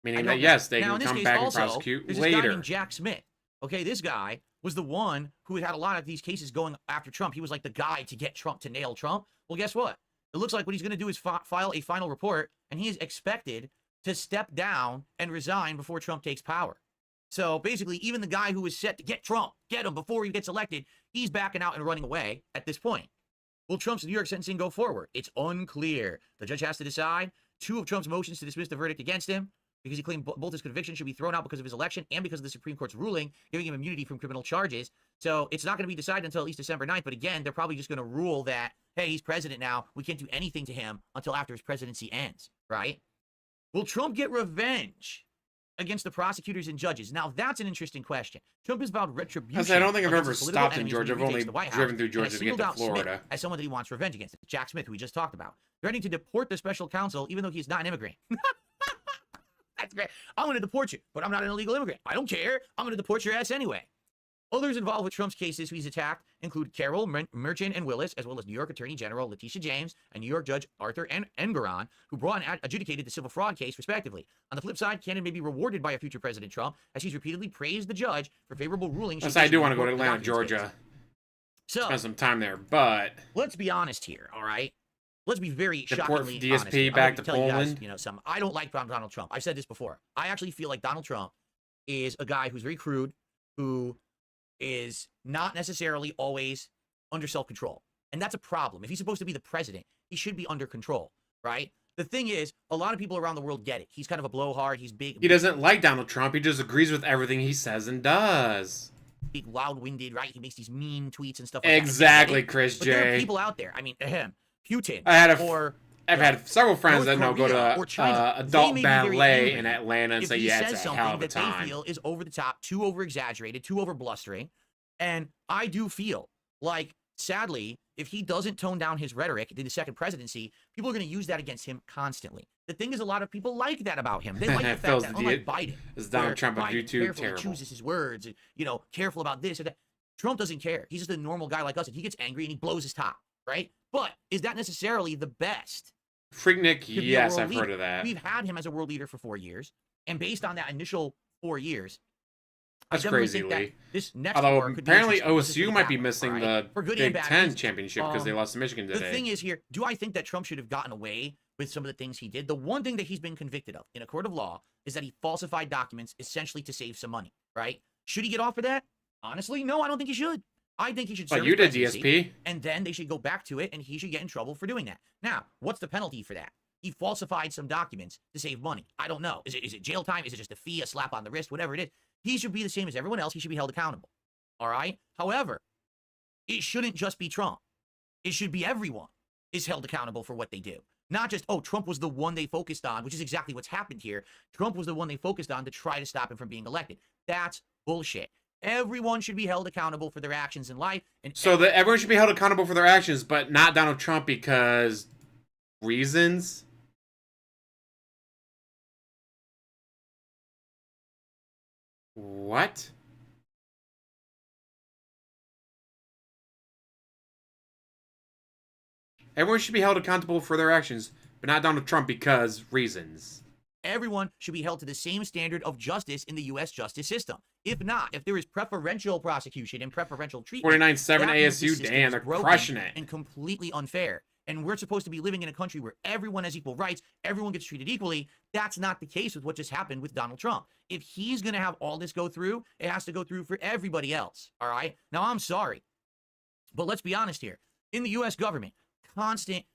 Meaning that, yes, they can come back and prosecute later. There's this guy named Jack Smith. Okay, this guy was the one who had a lot of these cases going after Trump. He was like the guy to get Trump, to nail Trump. Well, guess what? It looks like what he's going to do is file a final report, and he is expected to step down and resign before Trump takes power. So basically, even the guy who was set to get Trump, get him before he gets elected, he's backing out and running away at this point. Will Trump's New York sentencing go forward? It's unclear. The judge has to decide. 2 of Trump's motions to dismiss the verdict against him, because he claimed both his convictions should be thrown out because of his election and because of the Supreme Court's ruling giving him immunity from criminal charges. So it's not going to be decided until at least December 9th. But again, they're probably just going to rule that, hey, he's president now. We can't do anything to him until after his presidency ends, right? Will Trump get revenge against the prosecutors and judges? Now, that's an interesting question. Trump is about retribution. I don't think I've ever stopped in Georgia. I've only driven through Georgia to get to Florida. Smith as someone that he wants revenge against. Jack Smith, who we just talked about, threatening to deport the special counsel, even though he's not an immigrant. That's great. I'm going to deport you, but I'm not an illegal immigrant. I don't care. I'm going to deport your ass anyway. Others involved with Trump's cases who he's attacked include Carol, Merchant, and Willis, as well as New York Attorney General Letitia James and New York Judge Arthur Engoron, who brought and adjudicated the civil fraud case, respectively. On the flip side, Cannon may be rewarded by a future President Trump, as he's repeatedly praised the judge for favorable rulings. Yes, I do want to go to Atlanta, Georgia. So, spend some time there, but let's be honest here, all right? Let's be very shockingly DSP honest. back to Poland. You guys, I don't like Donald Trump. I've said this before. I actually feel like Donald Trump is a guy who's very crude, who is not necessarily always under self-control. And that's a problem. If he's supposed to be the president, he should be under control, right? The thing is, a lot of people around the world get it. He's kind of a blowhard. He's big. He doesn't like Donald Trump. He just agrees with everything he says and does. Big, loud-winded, right? He makes these mean tweets and stuff like exactly, that. Chris J. But there are people out there. I mean, Putin. I've had several friends that know go to adult ballet in Atlanta and say, yeah, it's a hell of a time. They feel is over the top, too over exaggerated, too over blustering. And I do feel like, sadly, if he doesn't tone down his rhetoric in the second presidency, people are going to use that against him constantly. The thing is, a lot of people like that about him. They like the fact that, unlike Biden, is Donald Trump on YouTube terrible. Chooses his words, and, careful about this or that. Trump doesn't care. He's just a normal guy like us, and he gets angry and he blows his top, right? But is that necessarily the best? Freaknik, yes, I've heard of that. We've had him as a world leader for 4 years, and based on that initial 4 years, that's crazy, Lee. This next Although apparently OSU might be missing the Big Ten championship because they lost to Michigan today. The thing is here, do I think that Trump should have gotten away with some of the things he did? The one thing that he's been convicted of in a court of law is that he falsified documents essentially to save some money, right? Should he get off for that? Honestly, no, I don't think he should. I think he should serve you did, DSP. And then they should go back to it, and he should get in trouble for doing that. Now, what's the penalty for that? He falsified some documents to save money. I don't know. Is it jail time? Is it just a fee, a slap on the wrist, whatever it is? He should be the same as everyone else. He should be held accountable. All right? However, it shouldn't just be Trump. It should be everyone is held accountable for what they do. Not just, oh, Trump was the one they focused on, which is exactly what's happened here. Trump was the one they focused on to try to stop him from being elected. That's bullshit. Everyone should be held accountable for their actions in life. And so that everyone should be held accountable for their actions, but not Donald Trump because reasons? What? Everyone should be held accountable for their actions, but not Donald Trump because reasons. Everyone should be held to the same standard of justice in the U.S. justice system. If not, if there is preferential prosecution and preferential treatment, 49-7 ASU, damn, they're crushing it. And completely unfair. And we're supposed to be living in a country where everyone has equal rights, everyone gets treated equally. That's not the case with what just happened with Donald Trump. If he's going to have all this go through, it has to go through for everybody else, all right? Now, I'm sorry, but let's be honest here. In the U.S. government, constant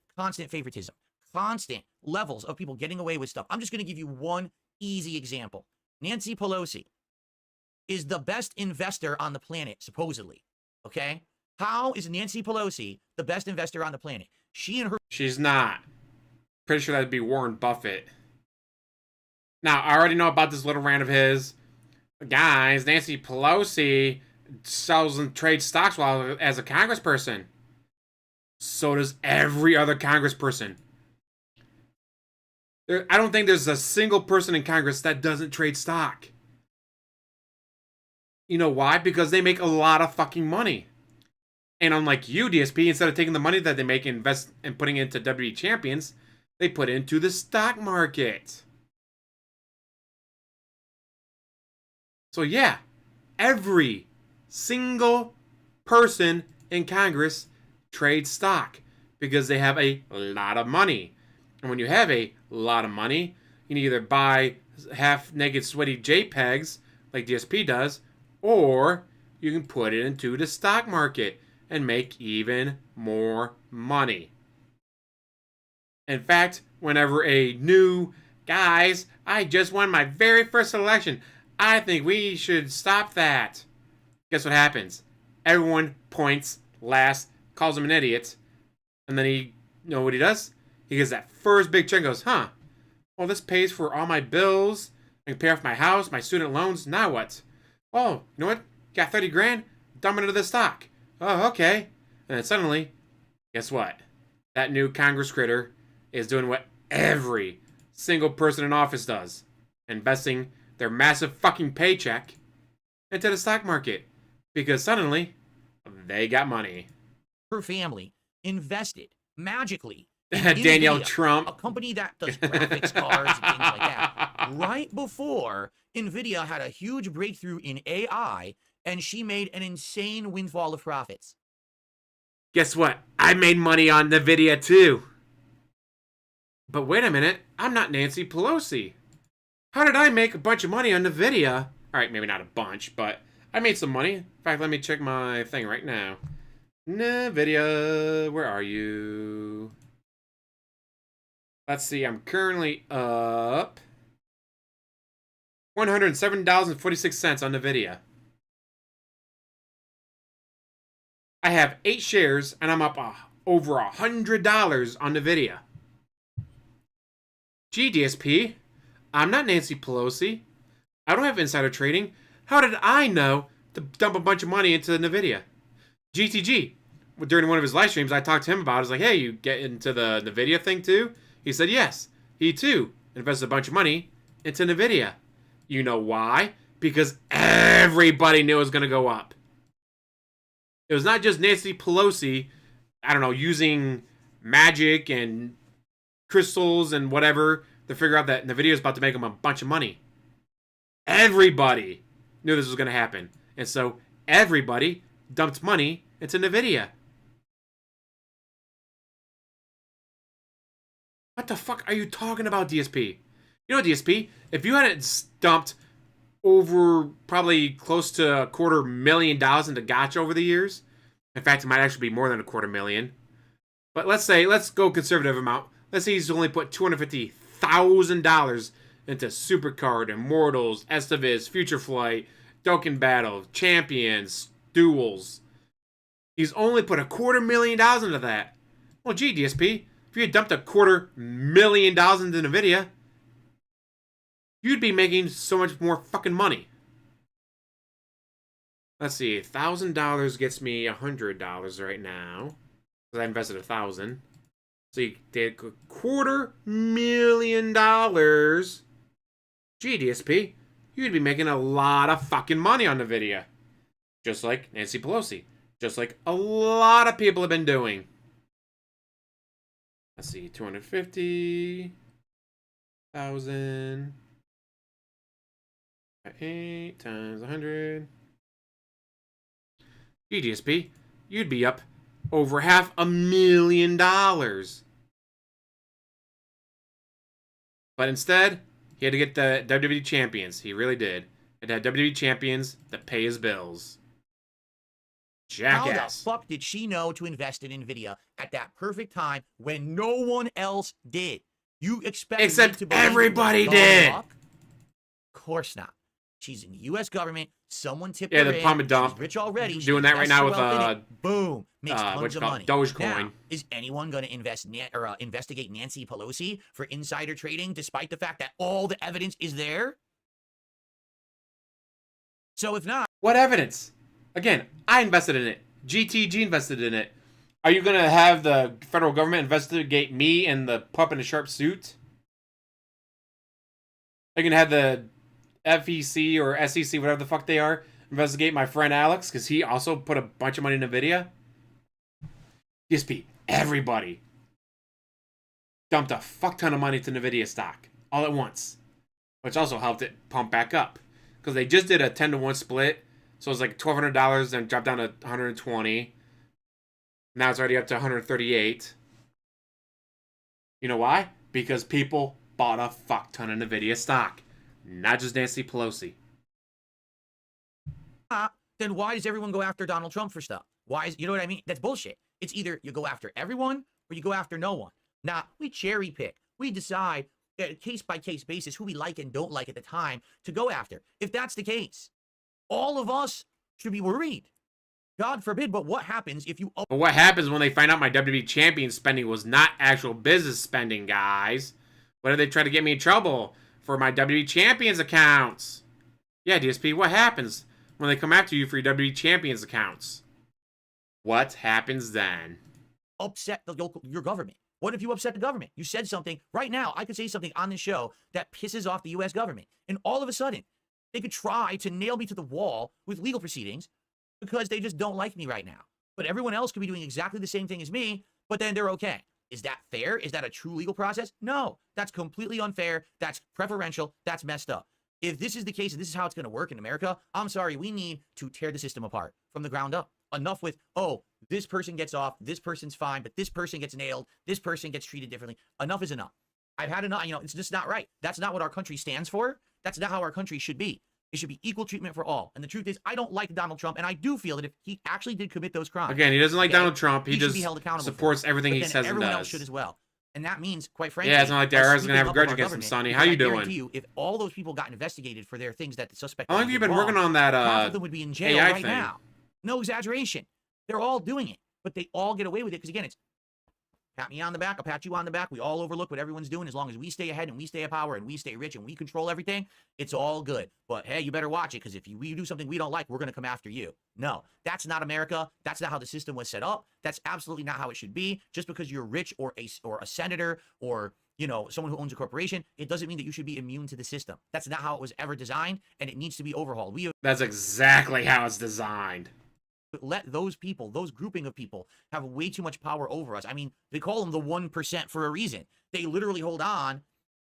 favoritism, constant levels of people getting away with stuff. I'm just going to give you one easy example. Nancy Pelosi is the best investor on the planet, supposedly, okay? How is Nancy Pelosi the best investor on the planet? She's not. Pretty sure that'd be Warren Buffett. Now, I already know about this little rant of his. Guys, Nancy Pelosi sells and trades stocks while as a congressperson. So does every other congressperson. I don't think there's a single person in Congress that doesn't trade stock. You know why? Because they make a lot of fucking money. And unlike you, DSP, instead of taking the money that they make and invest and putting it into WWE champions, they put it into the stock market. So yeah, every single person in Congress trades stock because they have a lot of money. And when you have a lot of money, you can either buy half-naked sweaty JPEGs like DSP does, or you can put it into the stock market and make even more money. In fact, whenever a new, guys, I just won my very first election, I think we should stop that. Guess what happens? Everyone points, laughs, calls him an idiot, and then you know what he does? He gets that first big check and goes, huh, well, this pays for all my bills, I can pay off my house, my student loans, now what? Oh, you know what? Got 30 grand, dump it into the stock. Oh, okay. And then suddenly, guess what? That new Congress critter is doing what every single person in office does. Investing their massive fucking paycheck into the stock market. Because suddenly, they got money. Her family invested magically Danielle NVIDIA, Trump. a company that does graphics cards and things like that, right before NVIDIA had a huge breakthrough in AI, and she made an insane windfall of profits. Guess what? I made money on NVIDIA too. But wait a minute, I'm not Nancy Pelosi. How did I make a bunch of money on NVIDIA? Alright, maybe not a bunch, but I made some money. In fact, let me check my thing right now. NVIDIA, where are you? Let's see, I'm currently up $107.46 on NVIDIA. I have 8 shares, and I'm up over $100 on NVIDIA. Gee, DSP, I'm not Nancy Pelosi. I don't have insider trading. How did I know to dump a bunch of money into NVIDIA? GTG, during one of his live streams, I talked to him about it. I was like, hey, you get into the NVIDIA thing too? He said yes. He too invested a bunch of money into NVIDIA. You know why? Because everybody knew it was going to go up. It was not just Nancy Pelosi, I don't know, using magic and crystals and whatever to figure out that NVIDIA was about to make them a bunch of money. Everybody knew this was going to happen. And so everybody dumped money into NVIDIA. What the fuck are you talking about, DSP? You know, DSP, if you hadn't dumped over probably close to $250,000 into Gotcha over the years, in fact, it might actually be more than $250,000. But let's go conservative amount. Let's say he's only put $250,000 into Supercard, Immortals, Estavis, Future Flight, Dokkan Battle, Champions, Duels. He's only put $250,000 into that. Well, gee, DSP, if you had dumped $250,000 into NVIDIA, you'd be making so much more fucking money. Let's see, $1,000 gets me $100 right now. Because I invested $1,000. So you did $250,000. Gee, DSP, you'd be making a lot of fucking money on NVIDIA. Just like Nancy Pelosi. Just like a lot of people have been doing. Let's see, 250,000. 8 times 100. DSP, you'd be up over $500,000. But instead, he had to get the WWE champions. He really did. And had WWE champions that pay his bills. Jackass. How the fuck did she know to invest in NVIDIA at that perfect time when no one else did? You expect Except me to believe everybody did. Of course not. She's in the U.S. government. Someone tipped Yeah, her the in. pump and dump. She's rich already. Doing that right now with boom, makes tons of money. Dogecoin. Now, is anyone going to investigate Nancy Pelosi for insider trading, despite the fact that all the evidence is there? So if not, what evidence? Again, I invested in it. GTG invested in it. Are you going to have the federal government investigate me and the pup in a sharp suit? Are you going to have the FEC or SEC, whatever the fuck they are, investigate my friend Alex because he also put a bunch of money in NVIDIA? DSP, everybody dumped a fuck ton of money to NVIDIA stock all at once, which also helped it pump back up because they just did a 10-to-1 split, so it was like $1,200 and dropped down to $120. Now it's already up to $138. You know why? Because people bought a fuck ton of NVIDIA stock. Not just Nancy Pelosi. Then why does everyone go after Donald Trump for stuff? Why is, you know what I mean? That's bullshit. It's either you go after everyone or you go after no one. Now, we cherry pick. We decide case by case basis who we like and don't like at the time to go after. If that's the case, all of us should be worried. God forbid, but what happens if you... But what happens when they find out my WWE champion spending was not actual business spending, guys? What if they try to get me in trouble for my WWE Champions accounts? Yeah, DSP, what happens when they come after you for your WWE Champions accounts? What happens then? Upset your government. What if you upset the government? You said something. Right now, I could say something on this show that pisses off the U.S. government. And all of a sudden, they could try to nail me to the wall with legal proceedings because they just don't like me right now. But everyone else could be doing exactly the same thing as me, but then they're okay. Is that fair? Is that a true legal process? No, that's completely unfair. That's preferential. That's messed up. If this is the case and this is how it's going to work in America, I'm sorry, we need to tear the system apart from the ground up. Enough with, oh, this person gets off, this person's fine, but this person gets nailed, this person gets treated differently. Enough is enough. I've had enough. It's just not right. That's not what our country stands for. That's not how our country should be. It should be equal treatment for all. And the truth is, I don't like Donald Trump, and I do feel that if he actually did commit those crimes... Again, he doesn't like Donald Trump. He just supports everything he says and does. Everyone else should as well. And that means, quite frankly... Yeah, it's not like Dara's going to have a grudge against him, Sonny. How you doing? I guarantee you, if all those people got investigated for their things that the suspect... How long have you been working on that half of them would be in jail AI right thing? now. No exaggeration. They're all doing it, but they all get away with it because, again, it's pat me on the back, I'll pat you on the back. We all overlook what everyone's doing. As long as we stay ahead and we stay in power and we stay rich and we control everything, it's all good. But, hey, you better watch it because if we do something we don't like, we're going to come after you. No, that's not America. That's not how the system was set up. That's absolutely not how it should be. Just because you're rich or a senator or, someone who owns a corporation, it doesn't mean that you should be immune to the system. That's not how it was ever designed, and it needs to be overhauled. That's exactly how it's designed. Let those people, those grouping of people, have way too much power over us. I mean, they call them the 1% for a reason. They literally hold on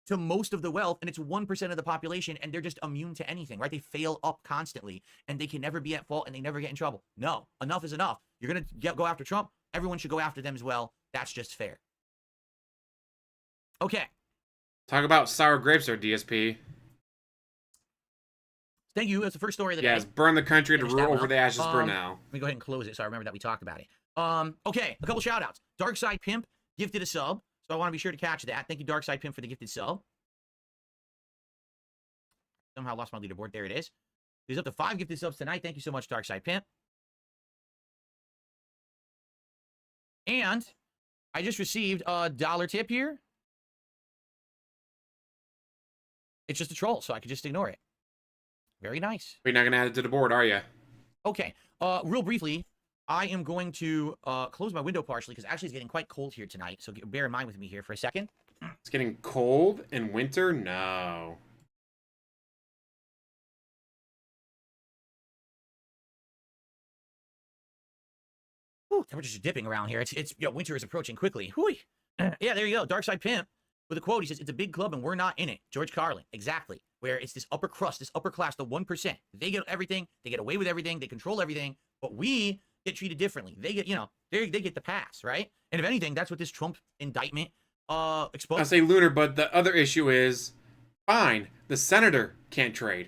to most of the wealth, and it's 1% of the population, and they're just immune to anything, right? They fail up constantly, and they can never be at fault, and they never get in trouble. No, enough is enough. You're going to go after Trump. Everyone should go after them as well. That's just fair. Okay. Talk about sour grapes there, DSP. Thank you. That's the first story of the day. Yes, burn the country to rule over the ashes burn now. Let me go ahead and close it so I remember that we talked about it. Okay, a couple shout outs. Darkside Pimp gifted a sub, so I want to be sure to catch that. Thank you, Darkside Pimp, for the gifted sub. Somehow lost my leaderboard. There it is. He's up to 5 gifted subs tonight. Thank you so much, Darkside Pimp. And I just received a dollar tip here. It's just a troll, so I could just ignore it. Very nice. You're not gonna add it to the board, are you? Okay. Real briefly, I am going to close my window partially because actually it's getting quite cold here tonight. So bear in mind with me here for a second. It's getting cold in winter? No. Ooh, temperatures are dipping around here. Winter is approaching quickly. Whew. Yeah, there you go. Dark Side Pimp with a quote. He says, "It's a big club and we're not in it." George Carlin, exactly. Where it's this upper crust, this upper class, the 1%. They get everything. They get away with everything. They control everything. But we get treated differently. They get, they get the pass, right? And if anything, that's what this Trump indictment exposed. I say Lunar, but the other issue is, fine, the senator can't trade.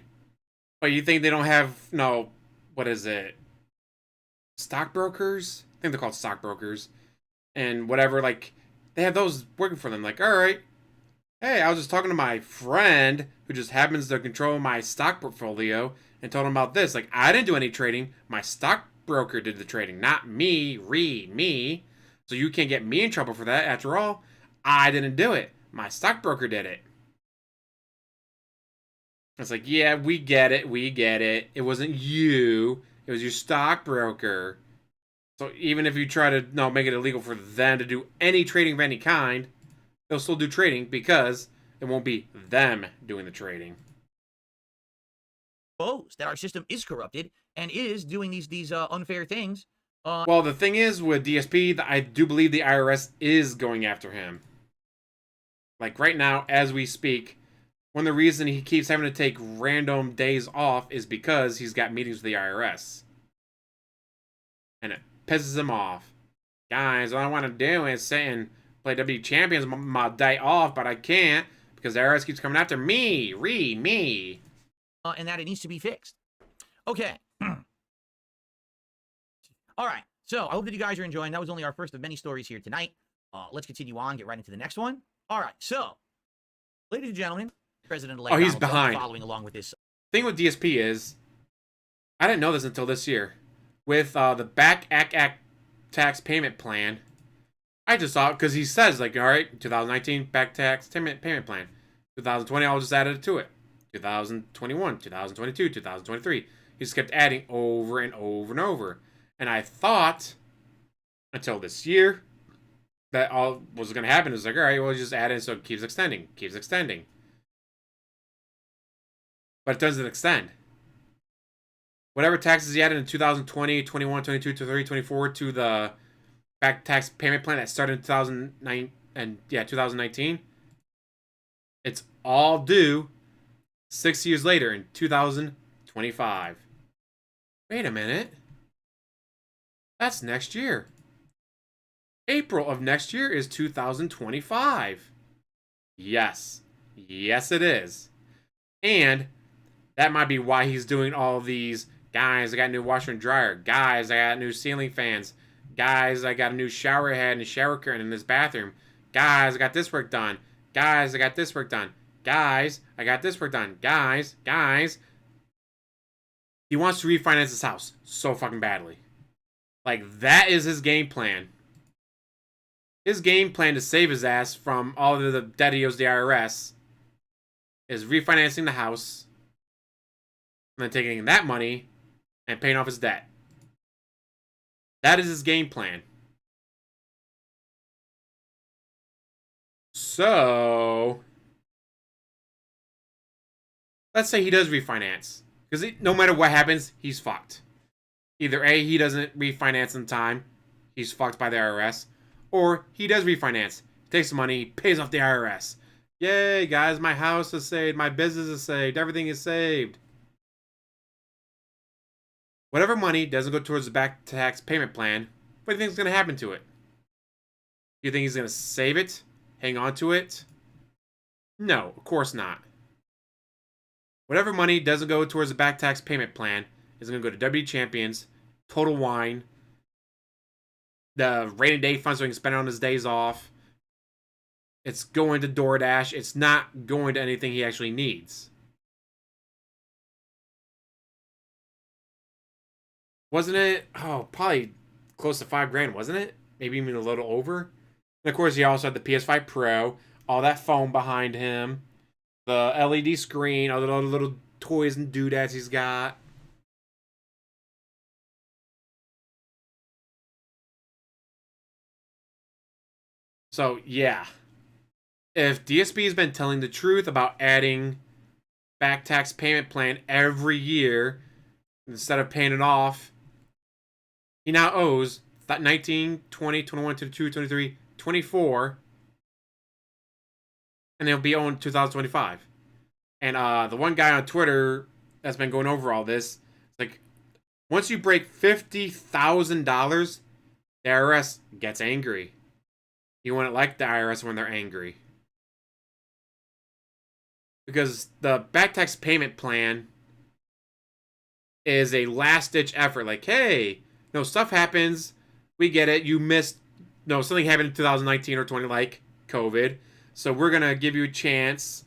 But you think they don't have, no, what is it? Stockbrokers? I think they're called stockbrokers. And whatever, like, they have those working for them. Like, all right, hey, I was just talking to my friend who just happens to control my stock portfolio and told him about this. Like, I didn't do any trading. My stockbroker did the trading, not me, Reee, me. So you can't get me in trouble for that. After all, I didn't do it. My stockbroker did it. It's like, yeah, we get it. We get it. It wasn't you. It was your stockbroker. So even if you try to make it illegal for them to do any trading of any kind, they'll still do trading because it won't be them doing the trading. That our system is corrupted and is doing these unfair things. Well, the thing is with DSP, I do believe the IRS is going after him. Like right now, as we speak, one of the reasons he keeps having to take random days off is because he's got meetings with the IRS. And it pisses him off. Guys, all I want to do is sit and play W Champions my day off, but I can't because the IRS keeps coming after me. Me. And that it needs to be fixed. Okay. All right. So I hope that you guys are enjoying. That was only our first of many stories here tonight. Let's continue on, get right into the next one. All right. So, ladies and gentlemen, President-elect he's Donald Trump behind. following along with this. Thing with DSP is, I didn't know this until this year. With the reackackack tax payment plan, I just saw it because he says, like, all right, 2019 back tax payment plan. 2020, I'll just add it to it. 2021, 2022, 2023. He just kept adding over and over and over. And I thought, until this year, that all was going to happen. It was like, all right, we'll just add it so it keeps extending. But it doesn't extend. Whatever taxes he added in 2020, 21, 22, 23, 24 to the back tax payment plan that started in 2019, it's all due 6 years later in 2025. Wait a minute. That's next year. April of next year is 2025. Yes, it is. And that might be why he's doing all these. Guys, I got a new washer and dryer. Guys, I got new ceiling fans. Guys, I got a new shower head and a shower curtain in this bathroom. Guys, I got this work done. Guys, I got this work done. Guys, I got this work done. Guys. He wants to refinance his house so fucking badly. Like, that is his game plan. His game plan to save his ass from all of the debt he owes the IRS is refinancing the house and then taking that money and paying off his debt. That is his game plan. So, let's say he does refinance. Because no matter what happens, he's fucked. Either A, he doesn't refinance in time, he's fucked by the IRS. Or he does refinance, takes the money, pays off the IRS. Yay, guys, my house is saved, my business is saved, everything is saved. Whatever money doesn't go towards the back tax payment plan, what do you think is going to happen to it? You think he's going to save it? Hang on to it? No, of course not. Whatever money doesn't go towards the back tax payment plan is going to go to W Champions, Total Wine, the rainy day fund so he can spend it on his days off. It's going to DoorDash. It's not going to anything he actually needs. Wasn't it? Oh, probably close to $5,000, wasn't it? Maybe even a little over. And of course, he also had the PS5 Pro, all that foam behind him, the LED screen, all the little toys and doodads he's got. So, yeah. If DSP has been telling the truth about adding back tax payment plan every year instead of paying it off, he now owes 19, 20, 21, 22, 23, 24, and he'll be owing 2025. And the one guy on Twitter that's been going over all this, like, once you break $50,000, the IRS gets angry. You wouldn't like the IRS when they're angry. Because the back tax payment plan is a last ditch effort. Like, hey, no, stuff happens. We get it. You missed, no, something happened in 2019 or 20, like COVID. So we're going to give you a chance.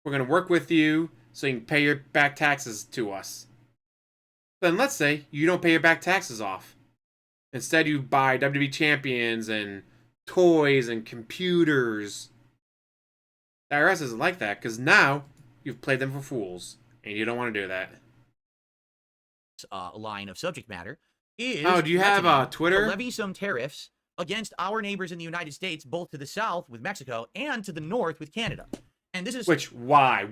We're going to work with you so you can pay your back taxes to us. Then let's say you don't pay your back taxes off. Instead, you buy WWE champions and toys and computers. The IRS isn't like that because now you've played them for fools and you don't want to do that. Line of subject matter is, oh, do you have Twitter? To levy some tariffs against our neighbors in the United States, both to the south with Mexico and to the north with Canada. And this is why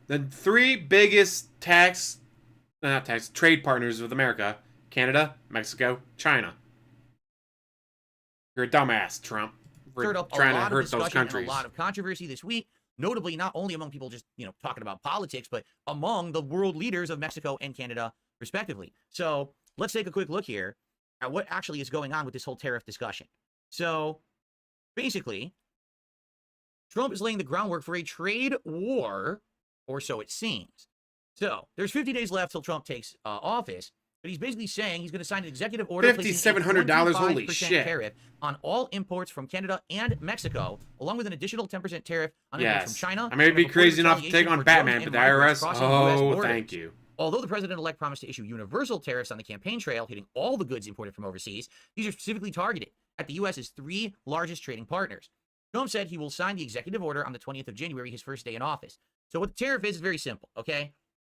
the three biggest trade partners with America: Canada, Mexico, China. You're a dumbass, Trump. Stirred up trying to hurt those countries. And a lot of controversy this week, notably not only among people just talking about politics, but among the world leaders of Mexico and Canada, respectively. So let's take a quick look here at what actually is going on with this whole tariff discussion. So basically, Trump is laying the groundwork for a trade war, or so it seems. So there's 50 days left till Trump takes office. But he's basically saying he's going to sign an executive order $5,700. Holy shit! Tariff on all imports from Canada and Mexico, along with an additional 10% tariff on imports from China. I may be crazy enough to take on Batman, but the IRS. Oh, thank you. Although the president-elect promised to issue universal tariffs on the campaign trail, hitting all the goods imported from overseas, these are specifically targeted at the U.S.'s three largest trading partners. Trump said he will sign the executive order on the 20th of January, his first day in office. So what the tariff is very simple, okay?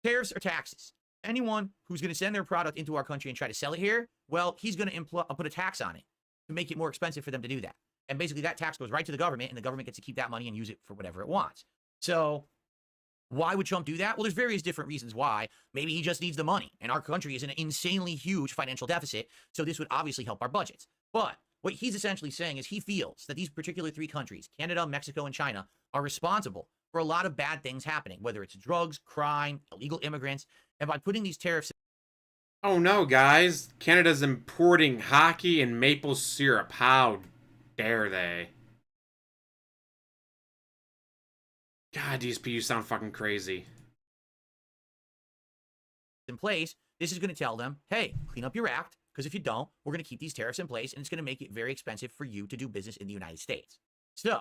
Tariffs are taxes. Anyone who's going to send their product into our country and try to sell it here, well, he's going to put a tax on it to make it more expensive for them to do that. And basically that tax goes right to the government, and the government gets to keep that money and use it for whatever it wants. So why would Trump do that? Well, there's various different reasons why. Maybe he just needs the money, and our country is in an insanely huge financial deficit, so this would obviously help our budgets. But what he's essentially saying is he feels that these particular three countries, Canada, Mexico, and China, are responsible for a lot of bad things happening, whether it's drugs, crime, illegal immigrants. And by putting these tariffs... Oh no, guys. Canada's importing hockey and maple syrup. How dare they? God, DSP, you sound fucking crazy. In place, this is going to tell them, hey, clean up your act, because if you don't, we're going to keep these tariffs in place, and it's going to make it very expensive for you to do business in the United States. So,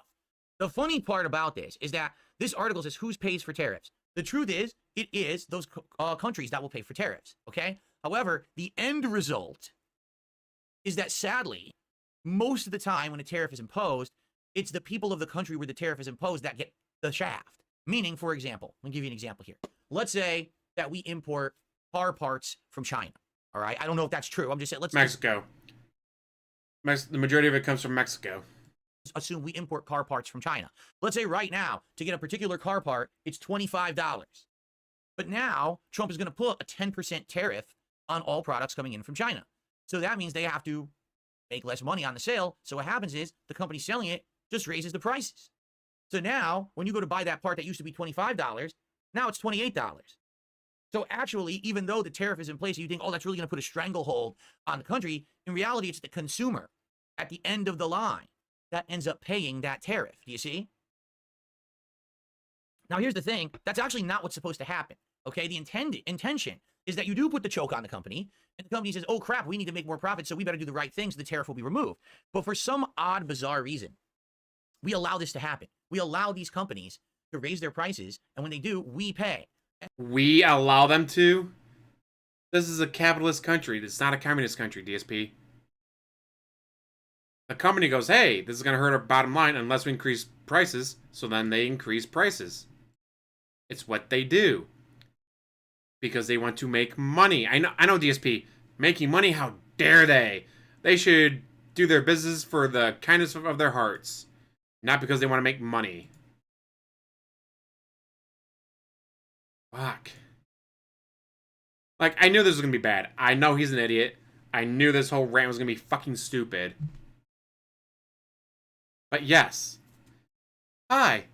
the funny part about this is that this article says who pays for tariffs. The truth is, it is those countries that will pay for tariffs, okay? However, the end result is that, sadly, most of the time when a tariff is imposed, it's the people of the country where the tariff is imposed that get the shaft. Meaning, for example, let me give you an example here. Let's say that we import car parts from China, all right? I don't know if that's true. I'm just saying, Mexico. The majority of it comes from Mexico. Assume we import car parts from China. Let's say right now, to get a particular car part, it's $25. But now, Trump is going to put a 10% tariff on all products coming in from China. So that means they have to make less money on the sale. So what happens is, the company selling it just raises the prices. So now, when you go to buy that part that used to be $25, now it's $28. So actually, even though the tariff is in place, you think, oh, that's really going to put a stranglehold on the country. In reality, it's the consumer at the end of the line that ends up paying that tariff. Do you see? Now, here's the thing. That's actually not what's supposed to happen, okay? The intention is that you do put the choke on the company, and the company says, oh, crap, we need to make more profit, so we better do the right thing so the tariff will be removed. But for some odd, bizarre reason, we allow this to happen. We allow these companies to raise their prices, and when they do, we pay. We allow them to? This is a capitalist country. It's not a communist country, DSP. The company goes, hey, this is going to hurt our bottom line unless we increase prices. So then they increase prices. It's what they do. Because they want to make money. I know DSP. Making money? How dare they? They should do their business for the kindness of their hearts. Not because they want to make money. Fuck. Like, I knew this was going to be bad. I know he's an idiot. I knew this whole rant was going to be fucking stupid. But yes. Hi.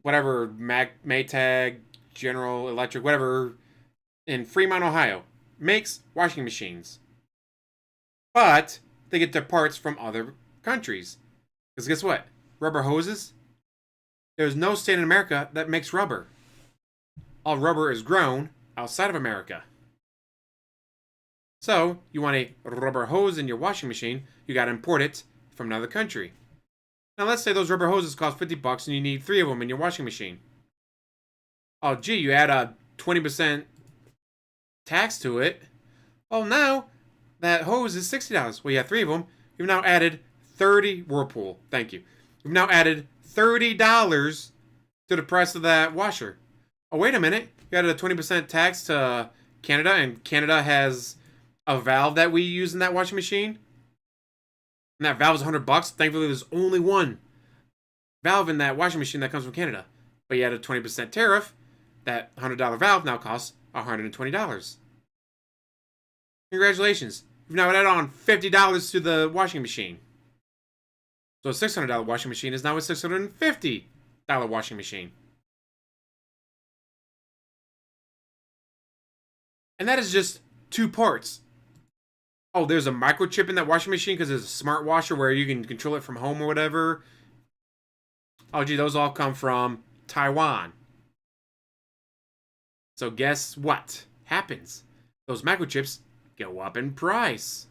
Whatever, Maytag, General Electric, whatever, in Fremont, Ohio, makes washing machines. But they get their parts from other countries. Because guess what? Rubber hoses? There's no state in America that makes rubber. All rubber is grown outside of America. So, you want a rubber hose in your washing machine, you gotta import it from another country. Now, let's say those rubber hoses cost $50 and you need 3 of them in your washing machine. Oh, gee, you add a 20% tax to it. Well, now that hose is $60. Well, you have 3 of them. You've now added 30 Whirlpool. Thank you. You've now added $30 to the price of that washer. Oh, wait a minute. You added a 20% tax to Canada, and Canada has a valve that we use in that washing machine. And that valve is $100. Thankfully, there's only one valve in that washing machine that comes from Canada. But you add a 20% tariff. That $100 valve now costs $120. Congratulations. You've now added on $50 to the washing machine. So a $600 washing machine is now a $650 washing machine. And that is just 2 parts. Oh, there's a microchip in that washing machine because there's a smart washer where you can control it from home or whatever. Oh, gee, those all come from Taiwan. So guess what happens? Those microchips go up in price.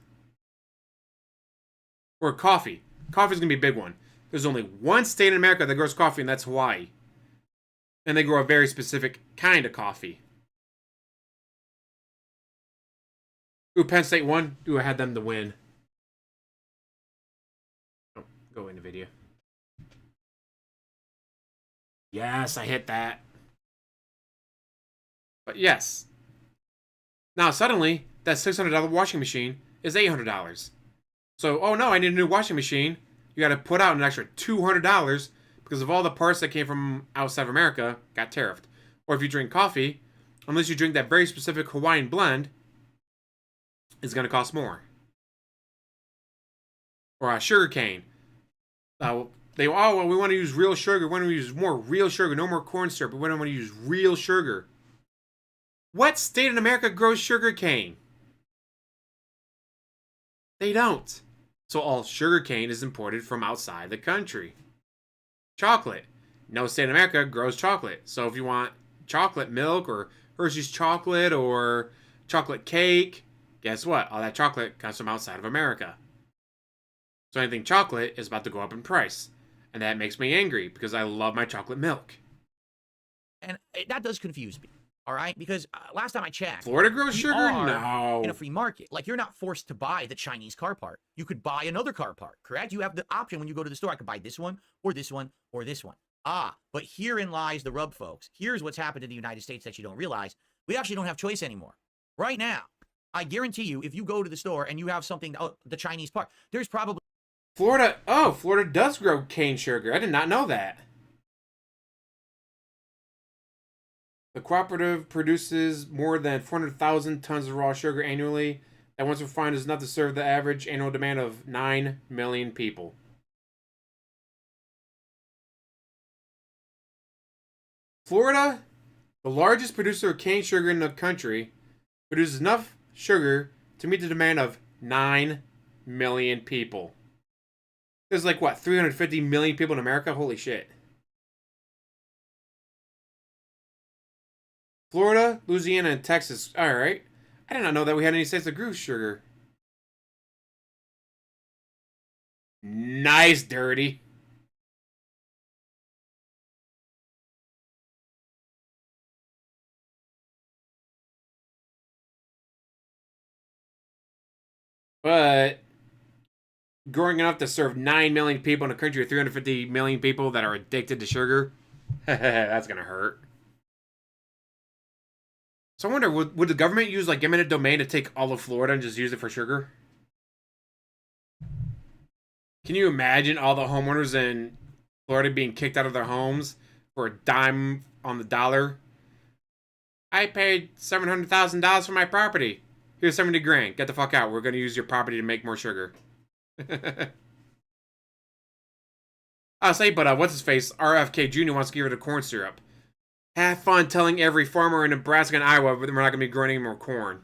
Or coffee. Coffee's going to be a big one. There's only one state in America that grows coffee, and that's Hawaii. And they grow a very specific kind of coffee. Ooh, Penn State won. Ooh, I had them to win. Oh, go into video. Yes, I hit that. But yes. Now, suddenly, that $600 washing machine is $800. So, oh no, I need a new washing machine. You got to put out an extra $200 because of all the parts that came from outside of America got tariffed. Or if you drink coffee, unless you drink that very specific Hawaiian blend, it's going to cost more. Or a sugar cane. Well, we want to use real sugar. We want to use more real sugar. No more corn syrup. We want to use real sugar. What state in America grows sugar cane? They don't. So all sugar cane is imported from outside the country. Chocolate. No state in America grows chocolate. So if you want chocolate milk or Hershey's chocolate or chocolate cake, guess what? All that chocolate comes from outside of America. So anything chocolate is about to go up in price. And that makes me angry because I love my chocolate milk. And that does confuse me. All right, because last time I checked, Florida grows sugar? No. In a free market. Like, you're not forced to buy the Chinese car part. You could buy another car part, correct? You have the option when you go to the store. I could buy this one, or this one, or this one. But herein lies the rub, folks. Here's what's happened in the United States that you don't realize. We actually don't have choice anymore. Right now, I guarantee you, if you go to the store and you have something, the Chinese part, there's probably... Florida does grow cane sugar. I did not know that. The cooperative produces more than 400,000 tons of raw sugar annually. That once refined is enough to serve the average annual demand of 9 million people. Florida, the largest producer of cane sugar in the country, produces enough sugar to meet the demand of 9 million people. There's like, what, 350 million people in America? Holy shit. Florida, Louisiana, and Texas. All right. I did not know that we had any states that grew sugar. Nice, dirty. But growing enough to serve 9 million people in a country with 350 million people that are addicted to sugar. That's gonna hurt. So I wonder, would the government use like eminent domain to take all of Florida and just use it for sugar? Can you imagine all the homeowners in Florida being kicked out of their homes for a dime on the dollar? I paid $700,000 for my property. Here's 70 grand. Get the fuck out. We're gonna use your property to make more sugar. I'll say, but what's his face? RFK Jr. wants to get rid of corn syrup. Have fun telling every farmer in Nebraska and Iowa we're not going to be growing any more corn.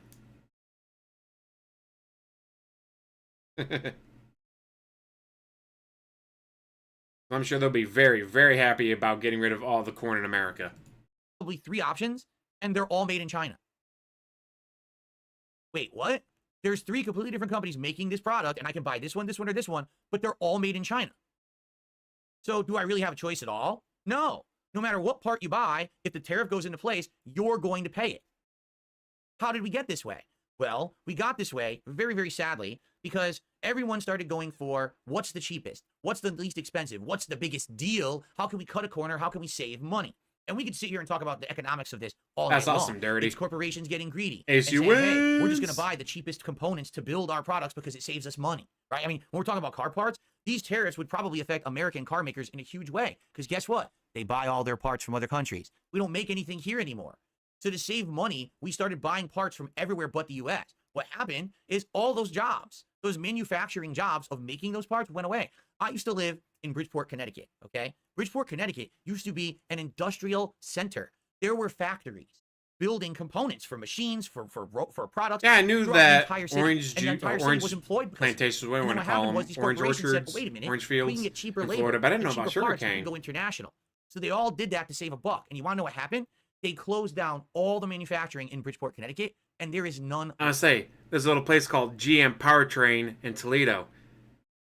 I'm sure they'll be very, very happy about getting rid of all the corn in America. Probably 3 options, and they're all made in China. Wait, what? There's 3 completely different companies making this product, and I can buy this one, or this one, but they're all made in China. So do I really have a choice at all? No. No matter what part you buy, if the tariff goes into place, you're going to pay it. How did we get this way? Well, we got this way, very, very sadly, because everyone started going for what's the cheapest, what's the least expensive, what's the biggest deal, how can we cut a corner, how can we save money? And we could sit here and talk about the economics of this all night long. That's awesome, dirty. It's corporations getting greedy. ACU and saying, hey, we're just going to buy the cheapest components to build our products because it saves us money, right? I mean, when we're talking about car parts, these tariffs would probably affect American car makers in a huge way. Because guess what? They buy all their parts from other countries. We don't make anything here anymore. So to save money, we started buying parts from everywhere but the U.S. What happened is all those jobs, those manufacturing jobs of making those parts went away. I used to live in Bridgeport, Connecticut, okay? Bridgeport, Connecticut used to be an industrial center. There were factories building components for machines, for products. Yeah, I knew that orange was employed plantations, what do you want to call them? Orange orchards, said, wait a minute, orange fields we can get cheaper in labor, Florida, but I didn't know about sugarcane. Go international. So they all did that to save a buck. And you want to know what happened? They closed down all the manufacturing in Bridgeport, Connecticut, and there is none. I say, there's a little place called GM Powertrain in Toledo.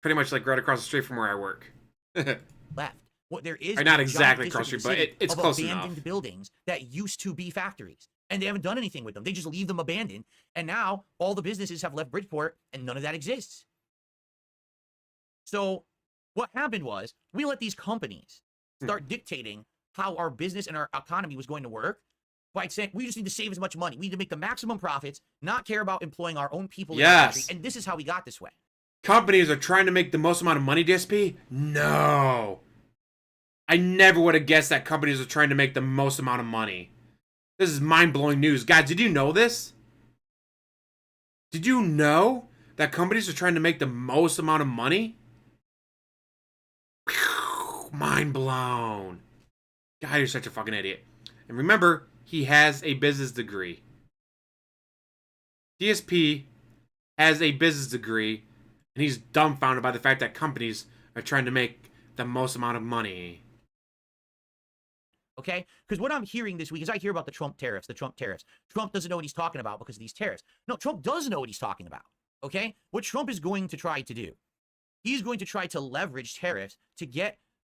Pretty much like right across the street from where I work. Left. What there is, not exactly across the street, but it's close enough. Abandoned buildings that used to be factories, and they haven't done anything with them. They just leave them abandoned, and now all the businesses have left Bridgeport, and none of that exists. So what happened was we let these companies start dictating how our business and our economy was going to work by saying we just need to save as much money. We need to make the maximum profits, not care about employing our own people in the country. And this is how we got this way. Companies are trying to make the most amount of money, DSP? No. I never would have guessed that companies are trying to make the most amount of money. This is mind-blowing news. Guys, did you know this? Did you know that companies are trying to make the most amount of money? Whew, mind blown. God, you're such a fucking idiot. And remember, he has a business degree. DSP has a business degree, and he's dumbfounded by the fact that companies are trying to make the most amount of money. Okay? Because what I'm hearing this week is I hear about the Trump tariffs. Trump doesn't know what he's talking about because of these tariffs. No, Trump does know what he's talking about. Okay? What Trump is going to try to do, he's going to try to leverage tariffs to get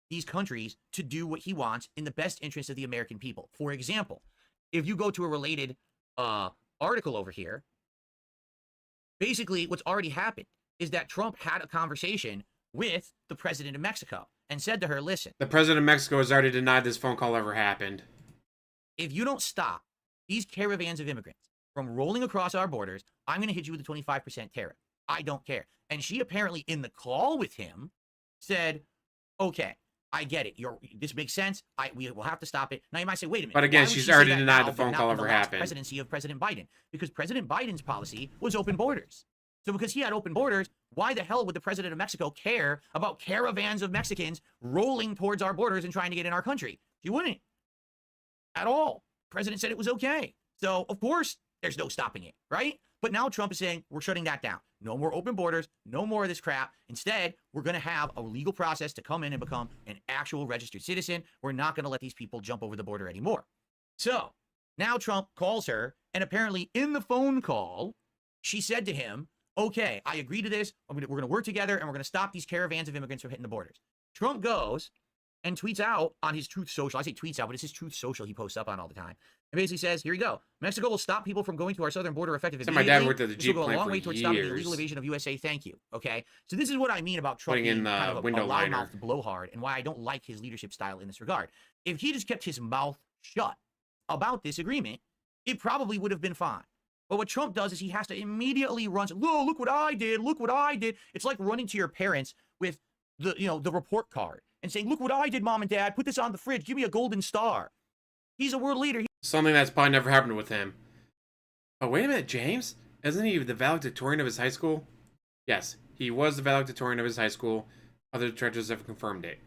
these countries to do what he wants in the best interest of the American people. For example, if you go to a related article over here, basically what's already happened is that Trump had a conversation with the president of Mexico and said to her, listen. The president of Mexico has already denied this phone call ever happened. If you don't stop these caravans of immigrants from rolling across our borders, I'm going to hit you with a 25% tariff. I don't care. And she apparently in the call with him said, okay, I get it. This makes sense. We will have to stop it. Now you might say, wait a minute. But again, she's already denied the phone call ever happened. Presidency of President Biden, because President Biden's policy was open borders. So because he had open borders, why the hell would the president of Mexico care about caravans of Mexicans rolling towards our borders and trying to get in our country? He wouldn't at all. The president said it was okay. So of course there's no stopping it, right? But now Trump is saying we're shutting that down. No more open borders, no more of this crap. Instead, we're going to have a legal process to come in and become an actual registered citizen. We're not going to let these people jump over the border anymore. So now Trump calls her, and apparently in the phone call, she said to him, okay, I agree to this. We're going to work together, and we're going to stop these caravans of immigrants from hitting the borders. Trump goes and tweets out on his Truth Social. I say tweets out, but it's his Truth Social he posts up on all the time. And basically says, here you go. Mexico will stop people from going to our southern border effective So immediately. my dad worked at the This will Jeep go a plant long for way towards stopping the years. illegal invasion of USA. Thank you. Okay? So this is what I mean about Trump Putting in being the kind of a window liner. loudmouthed blowhard, and why I don't like his leadership style in this regard. If he just kept his mouth shut about this agreement, it probably would have been fine. But what Trump does is he has to immediately run, "Oh, look what I did, look what I did." It's like running to your parents with the report card and saying, "Look what I did, Mom and Dad, put this on the fridge, give me a golden star." He's a world leader. Something that's probably never happened with him. Oh, wait a minute, James? Isn't he the valedictorian of his high school? Yes, he was the valedictorian of his high school. Other treasures have confirmed it.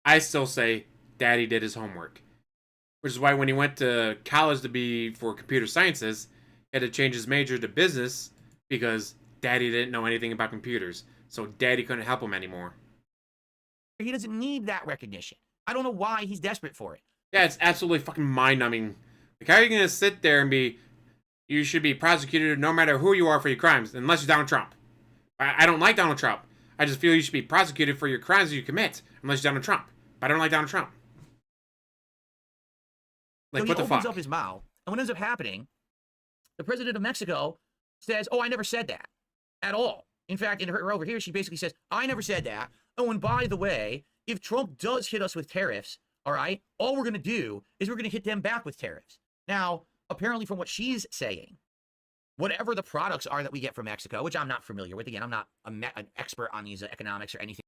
I still say Daddy did his homework. Which is why when he went to college to be for computer sciences, he had to change his major to business because Daddy didn't know anything about computers. So Daddy couldn't help him anymore. He doesn't need that recognition. I don't know why he's desperate for it. Yeah, it's absolutely fucking mind-numbing. Like, how are you going to sit there and be, you should be prosecuted no matter who you are for your crimes, unless you're Donald Trump. I don't like Donald Trump. I just feel you should be prosecuted for your crimes that you commit, unless you're Donald Trump. But I don't like Donald Trump. Like, So what the he opens fuck? up his mouth, and what ends up happening, the president of Mexico says, "Oh, I never said that at all." In fact, in her over here, she basically says, "I never said that. Oh, and by the way, if Trump does hit us with tariffs, all right, all we're going to do is we're going to hit them back with tariffs." Now, apparently from what she's saying, whatever the products are that we get from Mexico, which I'm not familiar with, again, I'm not an expert on these economics or anything.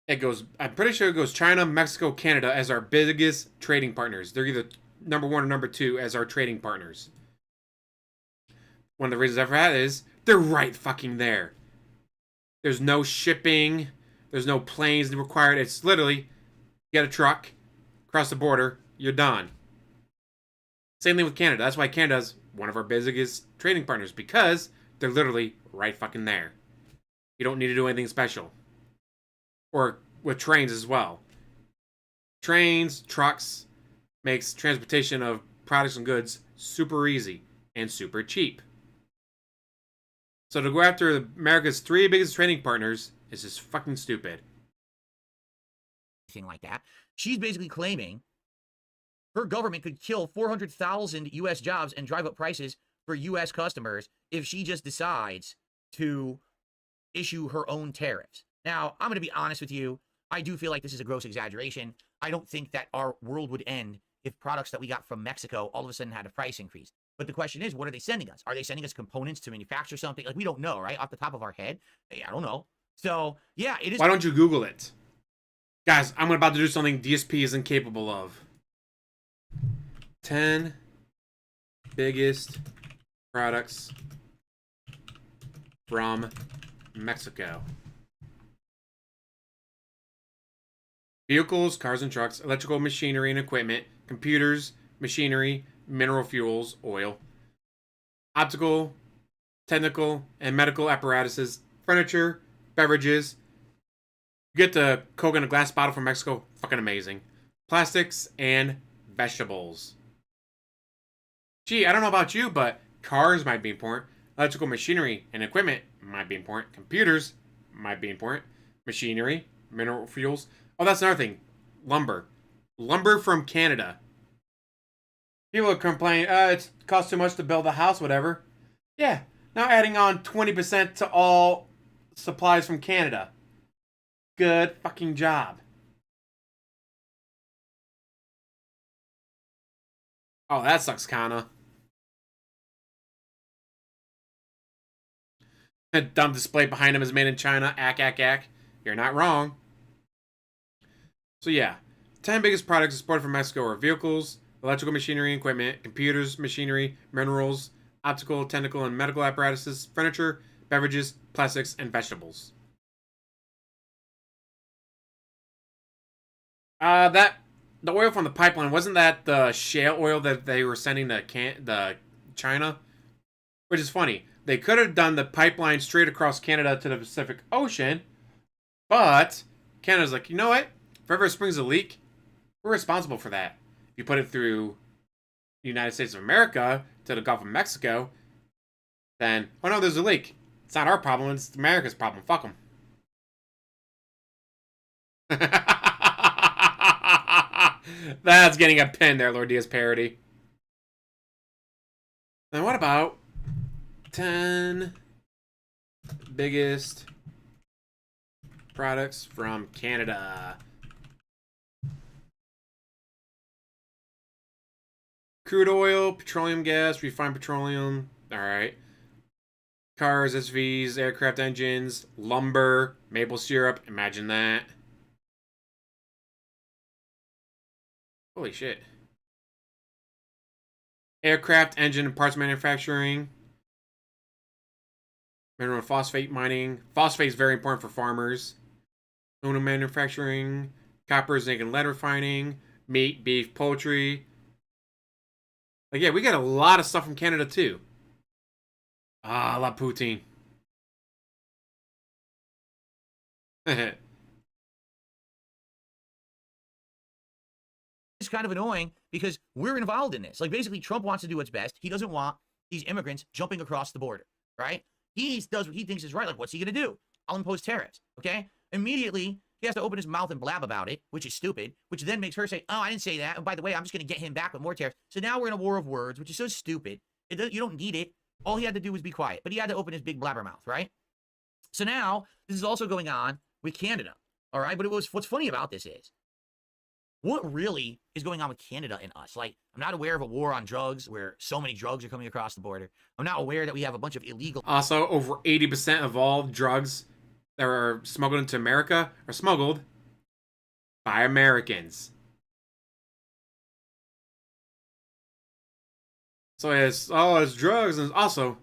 It goes, I'm pretty sure it goes China, Mexico, Canada as our biggest trading partners. They're either number 1 or number 2 as our trading partners. One of the reasons for that is they're right fucking there. There's no shipping. There's no planes required. It's literally, you get a truck, cross the border, you're done. Same thing with Canada. That's why Canada's one of our biggest trading partners, because they're literally right fucking there. You don't need to do anything special. Or with trains as well. Trains, trucks, makes transportation of products and goods super easy and super cheap. So to go after America's 3 biggest trading partners is just fucking stupid. Anything like that. She's basically claiming her government could kill 400,000 U.S. jobs and drive up prices for U.S. customers if she just decides to issue her own tariffs. Now, I'm going to be honest with you. I do feel like this is a gross exaggeration. I don't think that our world would end if products that we got from Mexico all of a sudden had a price increase. But the question is, what are they sending us? Are they sending us components to manufacture something? Like, we don't know, right? Off the top of our head. Hey, I don't know. So, yeah, it is. Why don't you Google it? Guys, I'm about to do something DSP isn't capable of. 10 biggest products from Mexico. Vehicles, cars and trucks, electrical machinery and equipment, computers, machinery, mineral fuels, oil, optical, technical, and medical apparatuses, furniture, beverages. You get the Coke in a glass bottle from Mexico, fucking amazing. Plastics and vegetables. Gee, I don't know about you, but cars might be important. Electrical machinery and equipment might be important. Computers might be important. Machinery, mineral fuels. Oh, that's another thing. Lumber. Lumber from Canada. People are complaining, it costs too much to build a house, whatever. Yeah, now adding on 20% to all supplies from Canada. Good fucking job. Oh, that sucks, kinda. A dumb display behind him is made in China. Ack. You're not wrong. So yeah, 10 biggest products exported from Mexico are vehicles, electrical machinery and equipment, computers, machinery, minerals, optical, technical, and medical apparatuses, furniture, beverages, plastics, and vegetables. The oil from the pipeline, wasn't that the shale oil that they were sending to China? Which is funny. They could have done the pipeline straight across Canada to the Pacific Ocean, but Canada's like, you know what? If ever springs a leak, we're responsible for that. If you put it through the United States of America to the Gulf of Mexico, then, oh no, there's a leak. It's not our problem, it's America's problem. Fuck them. That's getting a pin there, Lord DS parody. Then what about 10 biggest products from Canada? Crude oil, petroleum gas, refined petroleum. All right. Cars, SUVs, aircraft engines, lumber, maple syrup. Imagine that. Holy shit. Aircraft engine and parts manufacturing. Mineral phosphate mining. Phosphate is very important for farmers. Aluminum manufacturing. Copper, zinc, and lead refining. Meat, beef, poultry. Like, yeah, we got a lot of stuff from Canada, too. Ah, I love poutine. It's kind of annoying because we're involved in this. Like, basically, Trump wants to do what's best. He doesn't want these immigrants jumping across the border, right? He does what he thinks is right. Like, what's he going to do? I'll impose tariffs, okay? Immediately, he has to open his mouth and blab about it, which is stupid, which then makes her say, oh, I didn't say that. And by the way, I'm just going to get him back with more tariffs. So now we're in a war of words, which is so stupid. You don't need it. All he had to do was be quiet, but he had to open his big blabber mouth, right? So now, this is also going on with Canada, all right? But what's funny about this is, what really is going on with Canada and us? Like, I'm not aware of a war on drugs where so many drugs are coming across the border. I'm not aware that we have a bunch of illegal... Also, over 80% of all drugs that are smuggled into America are smuggled by Americans. So it's drugs, and also,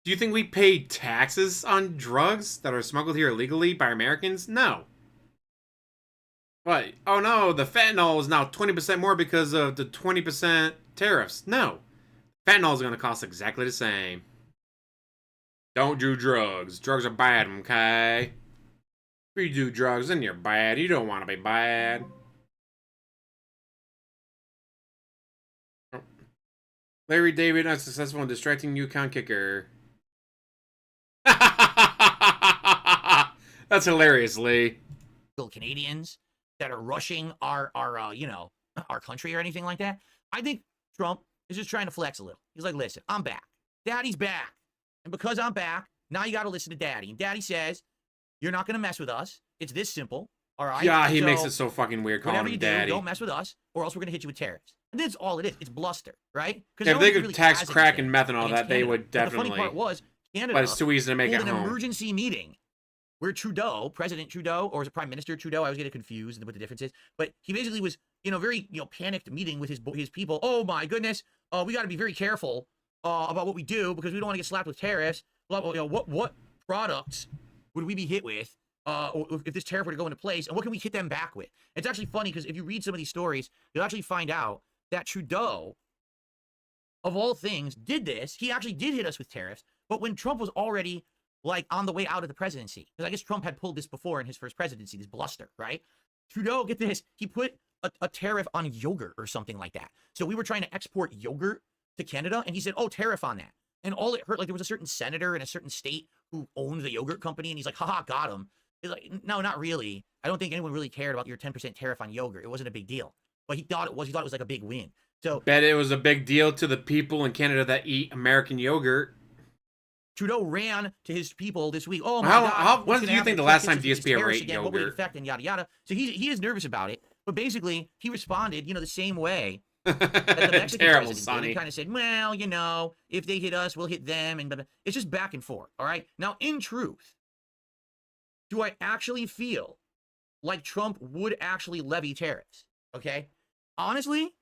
do you think we pay taxes on drugs that are smuggled here illegally by Americans? No. But, oh no, the fentanyl is now 20% more because of the 20% tariffs. No. Fentanyl is going to cost exactly the same. Don't do drugs. Drugs are bad, okay? If you do drugs, then you're bad. You don't want to be bad. Larry David, unsuccessful in distracting Yukon kicker. That's hilarious, Lee. Canadians that are rushing our country or anything like that. I think Trump is just trying to flex a little. He's like, listen, I'm back. Daddy's back. And because I'm back, now you got to listen to Daddy. And Daddy says, you're not going to mess with us. It's this simple. All right? Yeah, he makes it so fucking weird calling him Daddy. Don't mess with us, or else we're going to hit you with tariffs. And that's all it is. It's bluster, right? Yeah, if they could tax crack and meth and all that, they would definitely. The funny part was, Canada but it's too easy to make it home. An emergency meeting where Trudeau, President Trudeau, or was it Prime Minister Trudeau? I always get it confused with what the difference is. But he basically was, very, panicked meeting with his people. Oh my goodness, we got to be very careful about what we do because we don't want to get slapped with tariffs. What products would we be hit with if this tariff were to go into place, and what can we hit them back with? It's actually funny because if you read some of these stories, you'll actually find out that Trudeau, of all things, did this. He actually did hit us with tariffs, but when Trump was already on the way out of the presidency, because I guess Trump had pulled this before in his first presidency, this bluster, right? Trudeau, get this, he put a tariff on yogurt or something like that. So we were trying to export yogurt to Canada, and he said, oh, tariff on that. And all it hurt, there was a certain senator in a certain state who owned the yogurt company, and he's like, haha, got him. He's like, no, not really. I don't think anyone really cared about your 10% tariff on yogurt. It wasn't a big deal. But he thought it was. He thought it was like a big win. So bet it was a big deal to the people in Canada that eat American yogurt. Trudeau ran to his people this week. Oh my God! When do you think the last time DSP ever ate yogurt? What would it affect and yada yada? So he is nervous about it. But basically, he responded, the same way that the Mexican president did. He kind of said, well, if they hit us, we'll hit them, and blah, blah. It's just back and forth. All right. Now, in truth, do I actually feel like Trump would actually levy tariffs? Okay. Honestly,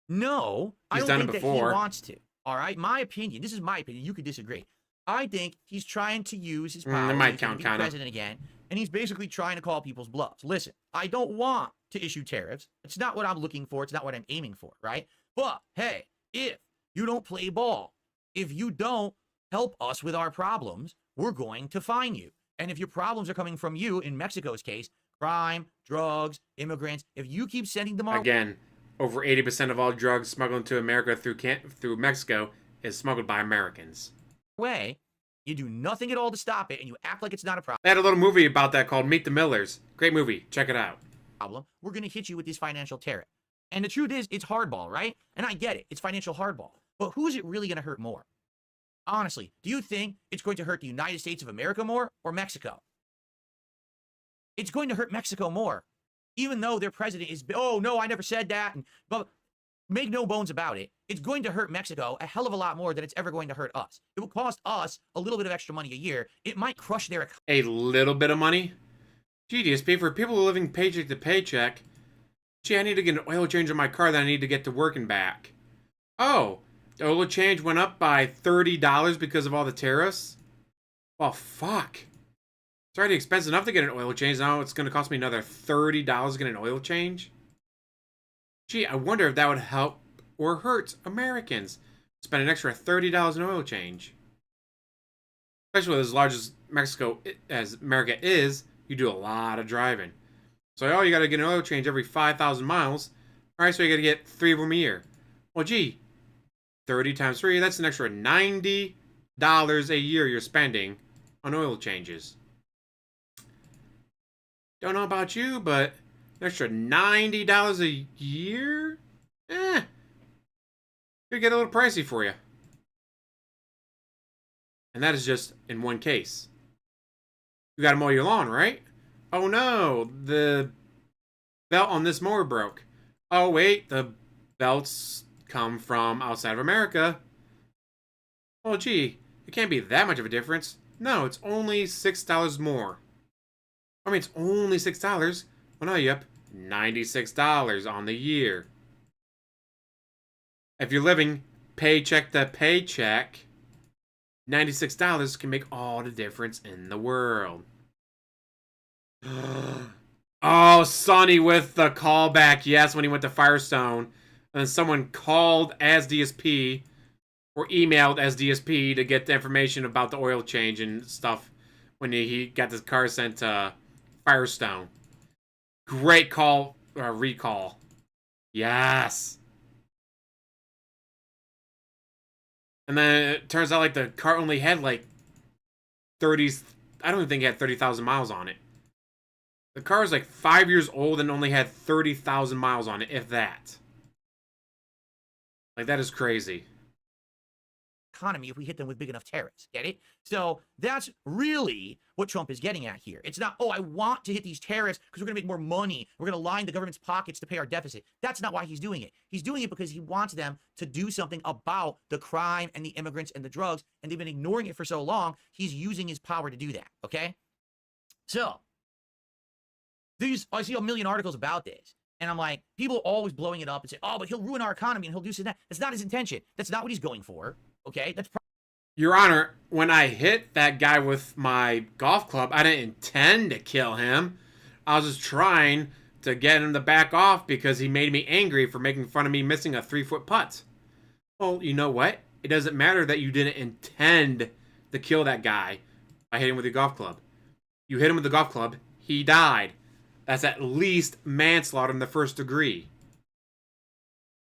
no. I don't think that he wants to. All right. My opinion. This is my opinion. You could disagree. I think he's trying to use his power to be president again, and he's basically trying to call people's bluffs. Listen, I don't want to issue tariffs. It's not what I'm looking for. It's not what I'm aiming for, right? But, hey, if you don't play ball, if you don't help us with our problems, we're going to fine you. And if your problems are coming from you, in Mexico's case, crime, drugs, immigrants, if you keep sending them our... Again, over 80% of all drugs smuggled into America through Mexico is smuggled by Americans. way, You do nothing at all to stop it, and you act like it's not a They had a little movie about that called Meet the Millers. Great movie. Check it out. problem. We're going to hit you with this financial tariff. And the truth is, it's hardball, right? And I get it. It's financial hardball. But who is it really going to hurt more? Honestly, do you think it's going to hurt the United States of America more or Mexico? It's going to hurt Mexico more. Even though their president is, oh, no, I never said that. And, but make no bones about it. It's going to hurt Mexico a hell of a lot more than it's ever going to hurt us. It will cost us a little bit of extra money a year. It might crush their economy. A little bit of money? Gee, DSP, for people living paycheck to paycheck, gee, I need to get an oil change on my car that I need to get to work and back. Oh, the oil change went up by $30 because of all the tariffs? Well, fuck. It's already expensive enough to get an oil change. Now it's going to cost me another $30 to get an oil change? Gee, I wonder if that would help or hurt Americans. Spend an extra $30 in oil change. Especially with as large as America is, you do a lot of driving. So, oh, you got to get an oil change every 5,000 miles. All right, so you got to get 3 of them a year. Well, gee, 30 times 3, that's an extra $90 a year you're spending on oil changes. Don't know about you, but an extra $90 a year? Could get a little pricey for you. And that is just in one case. You got to mow your lawn, right? Oh no, the belt on this mower broke. Oh wait, the belts come from outside of America. Oh gee, it can't be that much of a difference. No, it's only $6 more. I mean, it's only $6. Well, now you're up $96 on the year. If you're living paycheck to paycheck, $96 can make all the difference in the world. Oh, Sonny with the callback. Yes, when he went to Firestone. And then someone called as DSP or emailed as DSP to get the information about the oil change and stuff when he got his car sent to Firestone. Great call, recall. Yes. And then it turns out like the car only had like 30, I don't even think it had 30,000 miles on it. The car is like 5 years old and only had 30,000 miles on it, if that. Like, that is crazy. Economy if we hit them with big enough tariffs. Get it? So that's really what Trump is getting at here. It's not, oh, I want to hit these tariffs because we're going to make more money. We're going to line the government's pockets to pay our deficit. That's not why he's doing it. He's doing it because he wants them to do something about the crime and the immigrants and the drugs, and they've been ignoring it for so long. He's using his power to do that. Okay? So, I see a million articles about this. And I'm like, people are always blowing it up and say, oh, but he'll ruin our economy and he'll do that. That's not his intention. That's not what he's going for. Okay? That's Your Honor, when I hit that guy with my golf club, I didn't intend to kill him. I was just trying to get him to back off because he made me angry for making fun of me missing a 3-foot putt. Well, you know what? It doesn't matter that you didn't intend to kill that guy by hitting him with your golf club. You hit him with the golf club, he died. That's at least manslaughter in the first degree.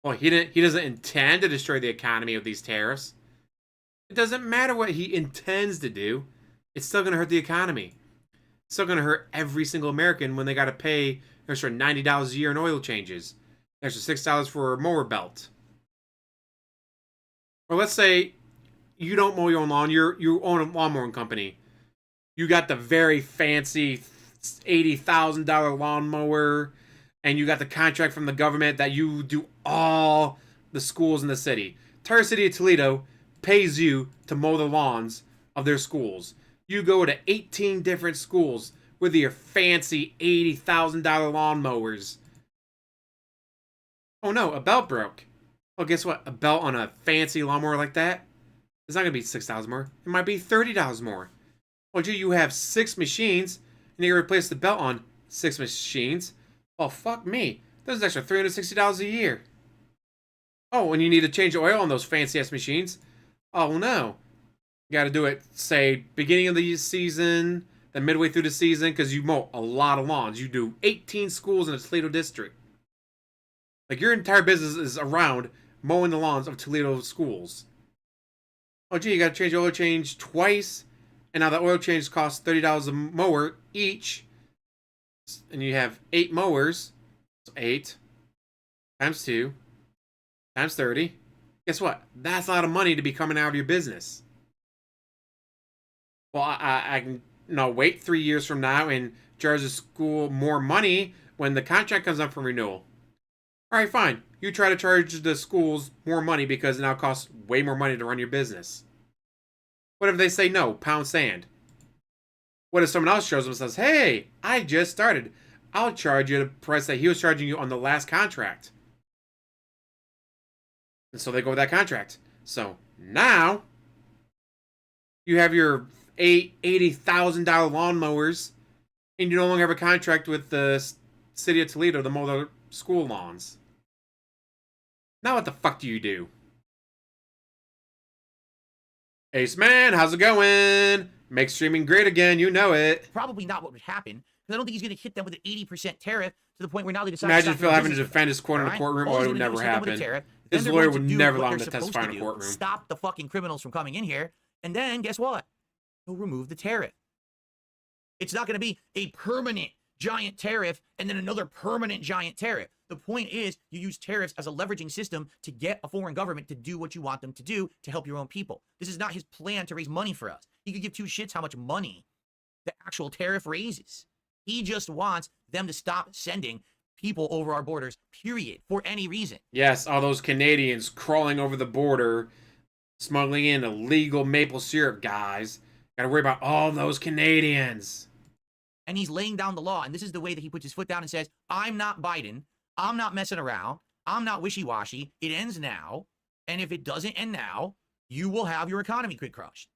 Well, he doesn't intend to destroy the economy with these tariffs. It doesn't matter what he intends to do. It's still going to hurt the economy. It's still going to hurt every single American when they got to pay an extra $90 a year in oil changes. An extra $6 for a mower belt. Or let's say you don't mow your own lawn. You own a lawn mowing company. You got the very fancy $80,000 lawnmower, and you got the contract from the government that you do all the schools in the city. Entire city of Toledo pays you to mow the lawns of their schools. You go to 18 different schools with your fancy $80,000 lawnmowers. Oh no, a belt broke. Well, guess what? A belt on a fancy lawnmower like that, it's not going to be $6 more. It might be $30 more. Well, gee, you have 6 machines, and you replace the belt on 6 machines. Well, fuck me. That's an extra $360 a year. Oh, and you need to change the oil on those fancy-ass machines. Oh, no. You got to do it, say, beginning of the season, then midway through the season, because you mow a lot of lawns. You do 18 schools in the Toledo district. Like, your entire business is around mowing the lawns of Toledo schools. Oh, gee, you got to change the oil change twice And now the oil change costs $30 a mower each. And you have 8 mowers. So 8 times 2 times 30. Guess what? That's a lot of money to be coming out of your business. Well, I can wait 3 years from now and charge the school more money when the contract comes up for renewal. All right, fine. You try to charge the schools more money because it now costs way more money to run your business. What if they say no, pound sand? What if someone else shows up and says, hey, I just started. I'll charge you the price that he was charging you on the last contract. And so they go with that contract. So now you have your $80,000 lawnmowers, and you no longer have a contract with the city of Toledo to mow the school lawns. Now what the fuck do you do? Ace Man, how's it going? Make streaming great again, you know it. Probably not what would happen, because I don't think he's going to hit them with an 80% tariff to the point where now they decide. Imagine Phil having to defend his court in a courtroom. Oh, it would never happen. His lawyer would never allow him to testify in a courtroom. Stop the fucking criminals from coming in here, and then guess what? He'll remove the tariff. It's not going to be a permanent giant tariff and then another permanent giant tariff. The point is, you use tariffs as a leveraging system to get a foreign government to do what you want them to do to help your own people. This is not his plan to raise money for us. He could give two shits how much money the actual tariff raises. He just wants them to stop sending people over our borders, period, for any reason. Yes, all those Canadians crawling over the border, smuggling in illegal maple syrup, guys. Gotta worry about all those Canadians. And he's laying down the law, and this is the way that he puts his foot down and says, I'm not Biden. I'm not messing around. I'm not wishy-washy. It ends now. And if it doesn't end now, you will have your economy get crushed.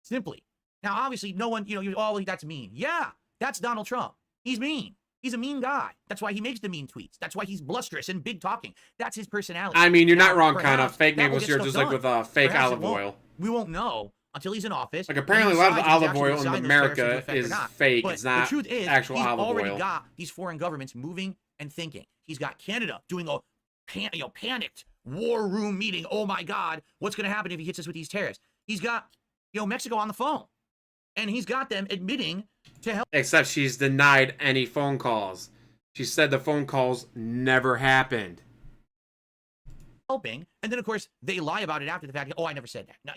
Simply. Now, obviously, no one, oh, that's mean. Yeah, that's Donald Trump. He's mean. He's a mean guy. That's why he makes the mean tweets. That's why he's blusterous and big talking. That's his personality. I mean, you're not wrong, kind of. Fake maple syrup, just like with fake olive oil. We won't know until he's in office. Like, apparently a lot of the olive oil in America is fake. It's not the truth is, actual olive oil. He's already got these foreign governments moving and thinking. He's got Canada doing a panicked war room meeting. Oh my God, what's going to happen if he hits us with these tariffs? He's got Mexico on the phone, and he's got them admitting to help. Except she's denied any phone calls. She said the phone calls never happened. Helping, and then of course they lie about it after the fact. Oh, I never said that. Now,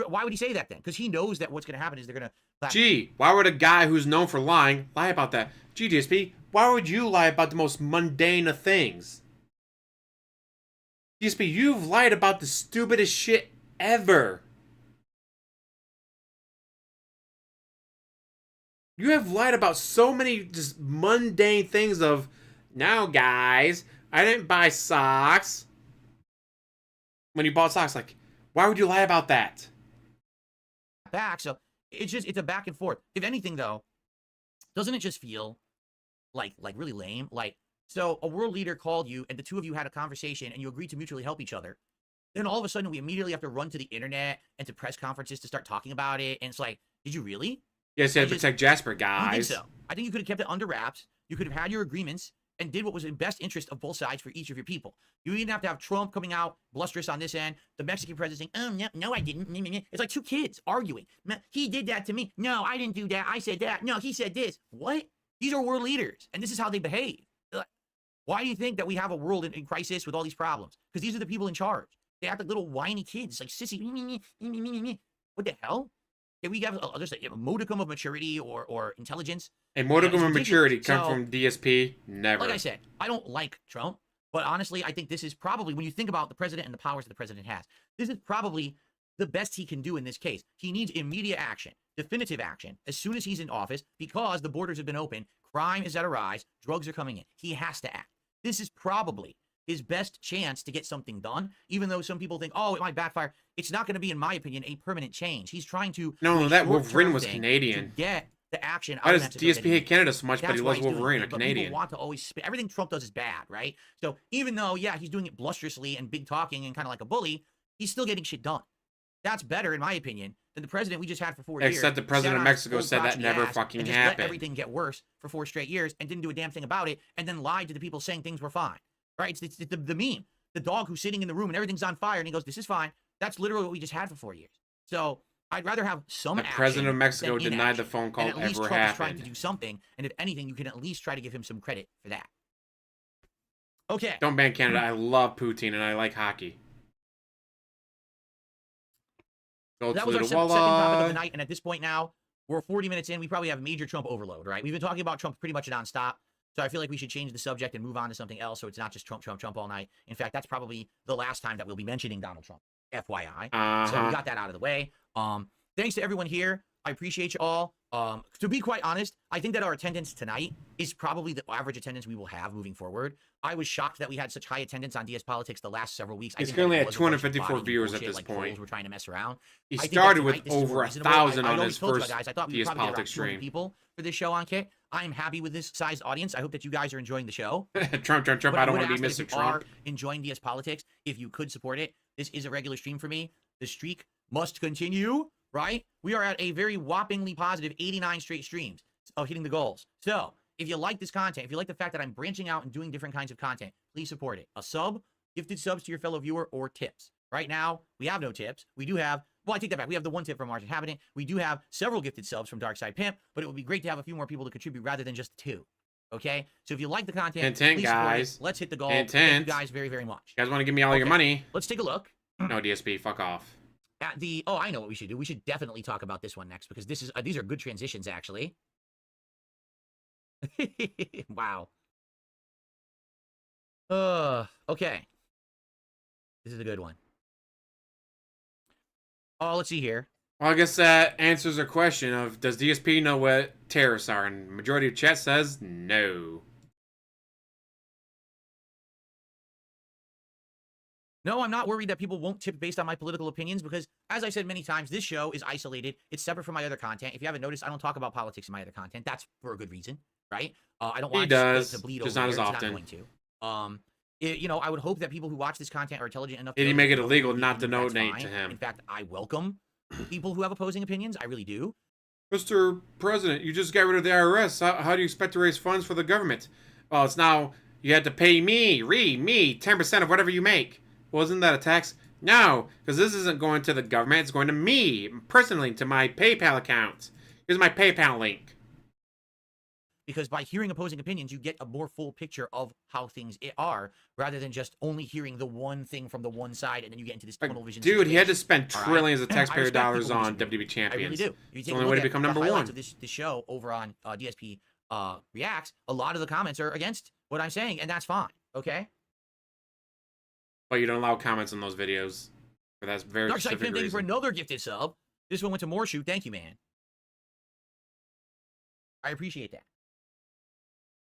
why would he say that then? Because he knows that what's going to happen is they're going to. Gee, why would a guy who's known for lying lie about that? Gee, DSP, why would you lie about the most mundane of things? DSP, you've lied about the stupidest shit ever. You have lied about so many just mundane things of, now guys, I didn't buy socks. When you bought socks, like, why would you lie about that? Back, so it's a back and forth. If anything, though, doesn't it just feel like really lame? Like, so a world leader called you and the two of you had a conversation and you agreed to mutually help each other. Then all of a sudden we immediately have to run to the internet and to press conferences to start talking about it. And it's like, did you really? Yes, you had to protect Jasper, guys. I think so. I think you could have kept it under wraps. You could have had your agreements and did what was in best interest of both sides for each of your people. You didn't have to have Trump coming out blusterous on this end, the Mexican president saying, oh, no, I didn't. It's like two kids arguing. He did that to me. No, I didn't do that. I said that. No, he said this. What? These are world leaders, and this is how they behave. Why do you think that we have a world in crisis with all these problems? Because these are the people in charge. They act like little whiny kids, like sissy. What the hell? Can we have just a modicum of maturity or intelligence? A modicum of maturity come from DSP? Never. Like I said, I don't like Trump, but honestly, I think this is probably, when you think about the president and the powers that the president has, this is probably the best he can do in this case. He needs immediate action, definitive action, as soon as he's in office, because the borders have been open, crime is at a rise, drugs are coming in. He has to act. This is probably his best chance to get something done, even though some people think, oh, it might backfire. It's not going to be, in my opinion, a permanent change. He's trying to... No, that Wolverine was Canadian. To get the action out of that. Why does DSP hate Canada so much, but he loves Wolverine, a Canadian? People want to always... Everything Trump does is bad, right? So even though, yeah, he's doing it blusterously and big talking and kind of like a bully, he's still getting shit done. That's better, in my opinion, than the president we just had for 4 years. Except the president of Mexico said that never fucking happened. Let everything get worse for 4 straight years and didn't do a damn thing about it, and then lied to the people saying things were fine. Right? It's the meme. The dog who's sitting in the room and everything's on fire and he goes, this is fine. That's literally what we just had for 4 years. So I'd rather have some The action president of Mexico than denied the inaction. phone call And at least ever Trump is trying to happened. do something. And if anything, you can at least try to give him some credit for that. Okay. Don't ban Canada. I love poutine and I like hockey. Go That to was our the second topic of the Walla. night. And at this point now, we're 40 minutes in. We probably have major Trump overload, right? We've been talking about Trump pretty much nonstop. So I feel like we should change the subject and move on to something else so it's not just Trump, Trump, Trump all night. In fact, that's probably the last time that we'll be mentioning Donald Trump, FYI. So we got that out of the way. Thanks to everyone here. I appreciate you all. To be quite honest, I think that our attendance tonight is probably the average attendance we will have moving forward. I was shocked that we had such high attendance on DSPolitics the last several weeks. He's currently at 254 viewers at this point. We're trying to mess around. He started with over 1,000 on his first guys. I thought we would probably get around 200 stream. people for this show on Kick. I'm happy with this sized audience. I hope that you guys are enjoying the show. Trump. But I don't want to be ask that Mr. if you Trump. are enjoying DSPolitics, if you could support it, this is a regular stream for me. The streak must continue, right? We are at a very whoppingly positive 89 straight streams of hitting the goals. So if you like this content, if you like the fact that I'm branching out and doing different kinds of content, please support it. A sub, gifted subs to your fellow viewer, or tips. Right now, we have no tips. We do have, well, I take that back. We have the one tip from Margin Habitant. We do have several gifted subs from Darkside Pimp, but it would be great to have a few more people to contribute rather than just two. Okay? So if you like the content, please guys. support it. Let's hit the goal. Hint, Thank you guys very, very much. You guys want to give me all your money? Let's take a look. No, DSP, fuck off. At the, oh, I know what we should do. We should definitely talk about this one next because this is these are good transitions, actually. Wow. Okay. This is a good one. Oh, let's see here. Well, I guess that answers our question of, does DSP know what terrorists are? And the majority of chat says no. No, I'm not worried that people won't tip based on my political opinions because, as I said many times, this show is isolated. It's separate from my other content. If you haven't noticed, I don't talk about politics in my other content. That's for a good reason, right? I don't want to bleed over. Just not as there. often. It's not going to. You know, I would hope that people who watch this content are intelligent enough. Did he make it illegal not to donate to him? In fact, I welcome people who have opposing opinions. I really do. Mr. President, you just got rid of the IRS. How do you expect to raise funds for the government? Well, it's now you had to pay me, 10% of whatever you make. Wasn't that a tax? No, because this isn't going to the government. It's going to me, personally, to my PayPal account. Here's my PayPal link. Because by hearing opposing opinions, you get a more full picture of how things are, rather than just only hearing the one thing from the one side, and then you get into this tunnel vision. Dude, situation. he had to spend trillions of taxpayer dollars on WWE champions. I really do. It's the only way to become number one. Of this show over on DSP Reacts, a lot of the comments are against what I'm saying, and that's fine. Okay. But you don't allow comments on those videos. For that very specific reason. Thank you for another gifted sub. This one went to Morshoot. Thank you, man. I appreciate that.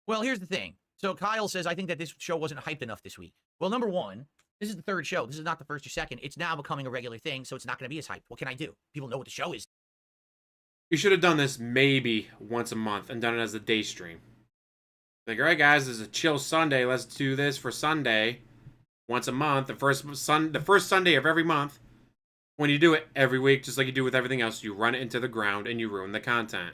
Well, here's the thing. So Kyle says, I think that this show wasn't hyped enough this week. Well, number one, this is the third show. This is not the first or second. It's now becoming a regular thing, so it's not going to be as hyped. What can I do? People know what the show is. You should have done this maybe once a month and done it as a day stream. Like, all right, guys, this is a chill Sunday. Let's do this for Sunday. Once a month, the first Sunday of every month. When you do it every week, just like you do with everything else, you run it into the ground and you ruin the content.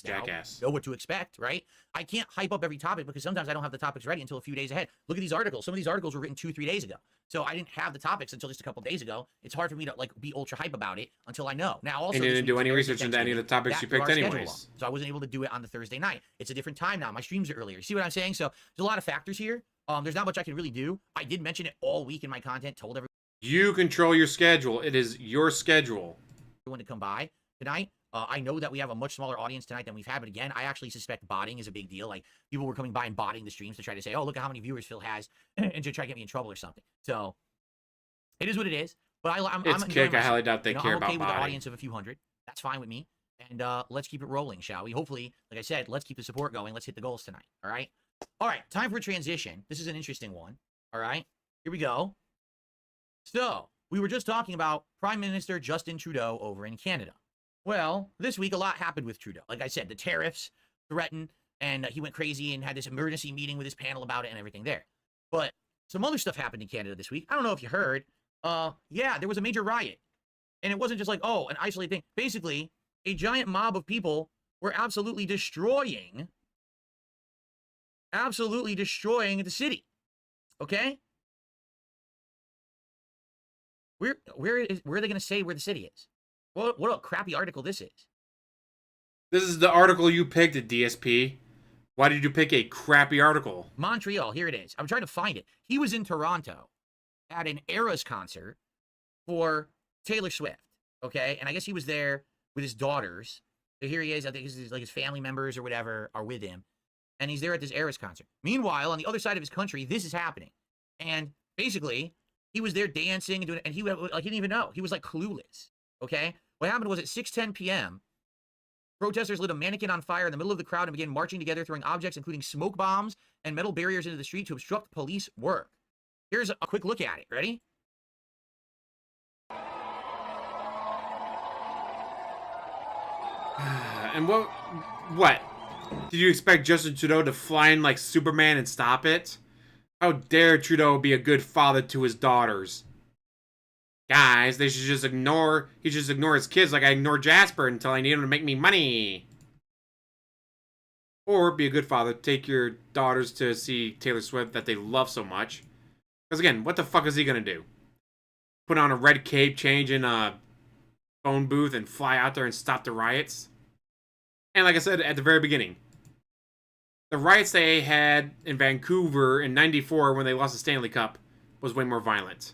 Jackass. Know what to expect, right? I can't hype up every topic because sometimes I don't have the topics ready until a few days ahead. Look at these articles. Some of these articles were written 2-3 days ago. So I didn't have the topics until just a couple days ago. It's hard for me to like be ultra hype about it until I know. Now also, and you didn't do any research into any of the topics you picked anyways. So I wasn't able to do it on the Thursday night. It's a different time now. My streams are earlier. You see what I'm saying? So there's a lot of factors here. There's not much I can really do. I did mention it all week in my content, told everyone. You control your schedule. It is your schedule. Everyone to come by tonight. I know that we have a much smaller audience tonight than we've had, but again, I actually suspect botting is a big deal. Like, people were coming by and botting the streams to try to say, oh, look at how many viewers Phil has, and to try to get me in trouble or something. So, it is what it is. But I'm Kick. I highly doubt they care about botting. I'm okay with botting. an audience of a few hundred. That's fine with me. And let's keep it rolling, shall we? Hopefully, like I said, let's keep the support going. Let's hit the goals tonight, all right? All right, time for a transition. This is an interesting one, all right? Here we go. So, we were just talking about Prime Minister Justin Trudeau over in Canada. Well, this week, a lot happened with Trudeau. Like I said, the tariffs threatened, and he went crazy and had this emergency meeting with his panel about it and everything there. But some other stuff happened in Canada this week. I don't know if you heard. Yeah, there was a major riot. And it wasn't just like, oh, an isolated thing. Basically, a giant mob of people were absolutely destroying the city. Okay? Where are they going to say where the city is? What a crappy article this is. This is the article you picked at DSP. Why did you pick a crappy article? Montreal, here it is. I'm trying to find it. He was in Toronto at an Eras concert for Taylor Swift, okay? And I guess he was there with his daughters. So here he is. I think his family members or whatever are with him. And he's there at this Eras concert. Meanwhile, on the other side of his country, this is happening. And basically, he was there dancing and doing it, and he didn't even know. He was like clueless, okay? What happened was at 6:10 p.m., protesters lit a mannequin on fire in the middle of the crowd and began marching together, throwing objects including smoke bombs and metal barriers into the street to obstruct police work. Here's a quick look at it. Ready? And what? Did you expect Justin Trudeau to fly in like Superman and stop it? How dare Trudeau be a good father to his daughters? Guys, he should just ignore his kids like I ignore Jasper until I need him to make me money. Or be a good father, take your daughters to see Taylor Swift that they love so much. Because again, what the fuck is he gonna do? Put on a red cape, change in a phone booth, and fly out there and stop the riots? And like I said at the very beginning, the riots they had in Vancouver in '94 when they lost the Stanley Cup was way more violent.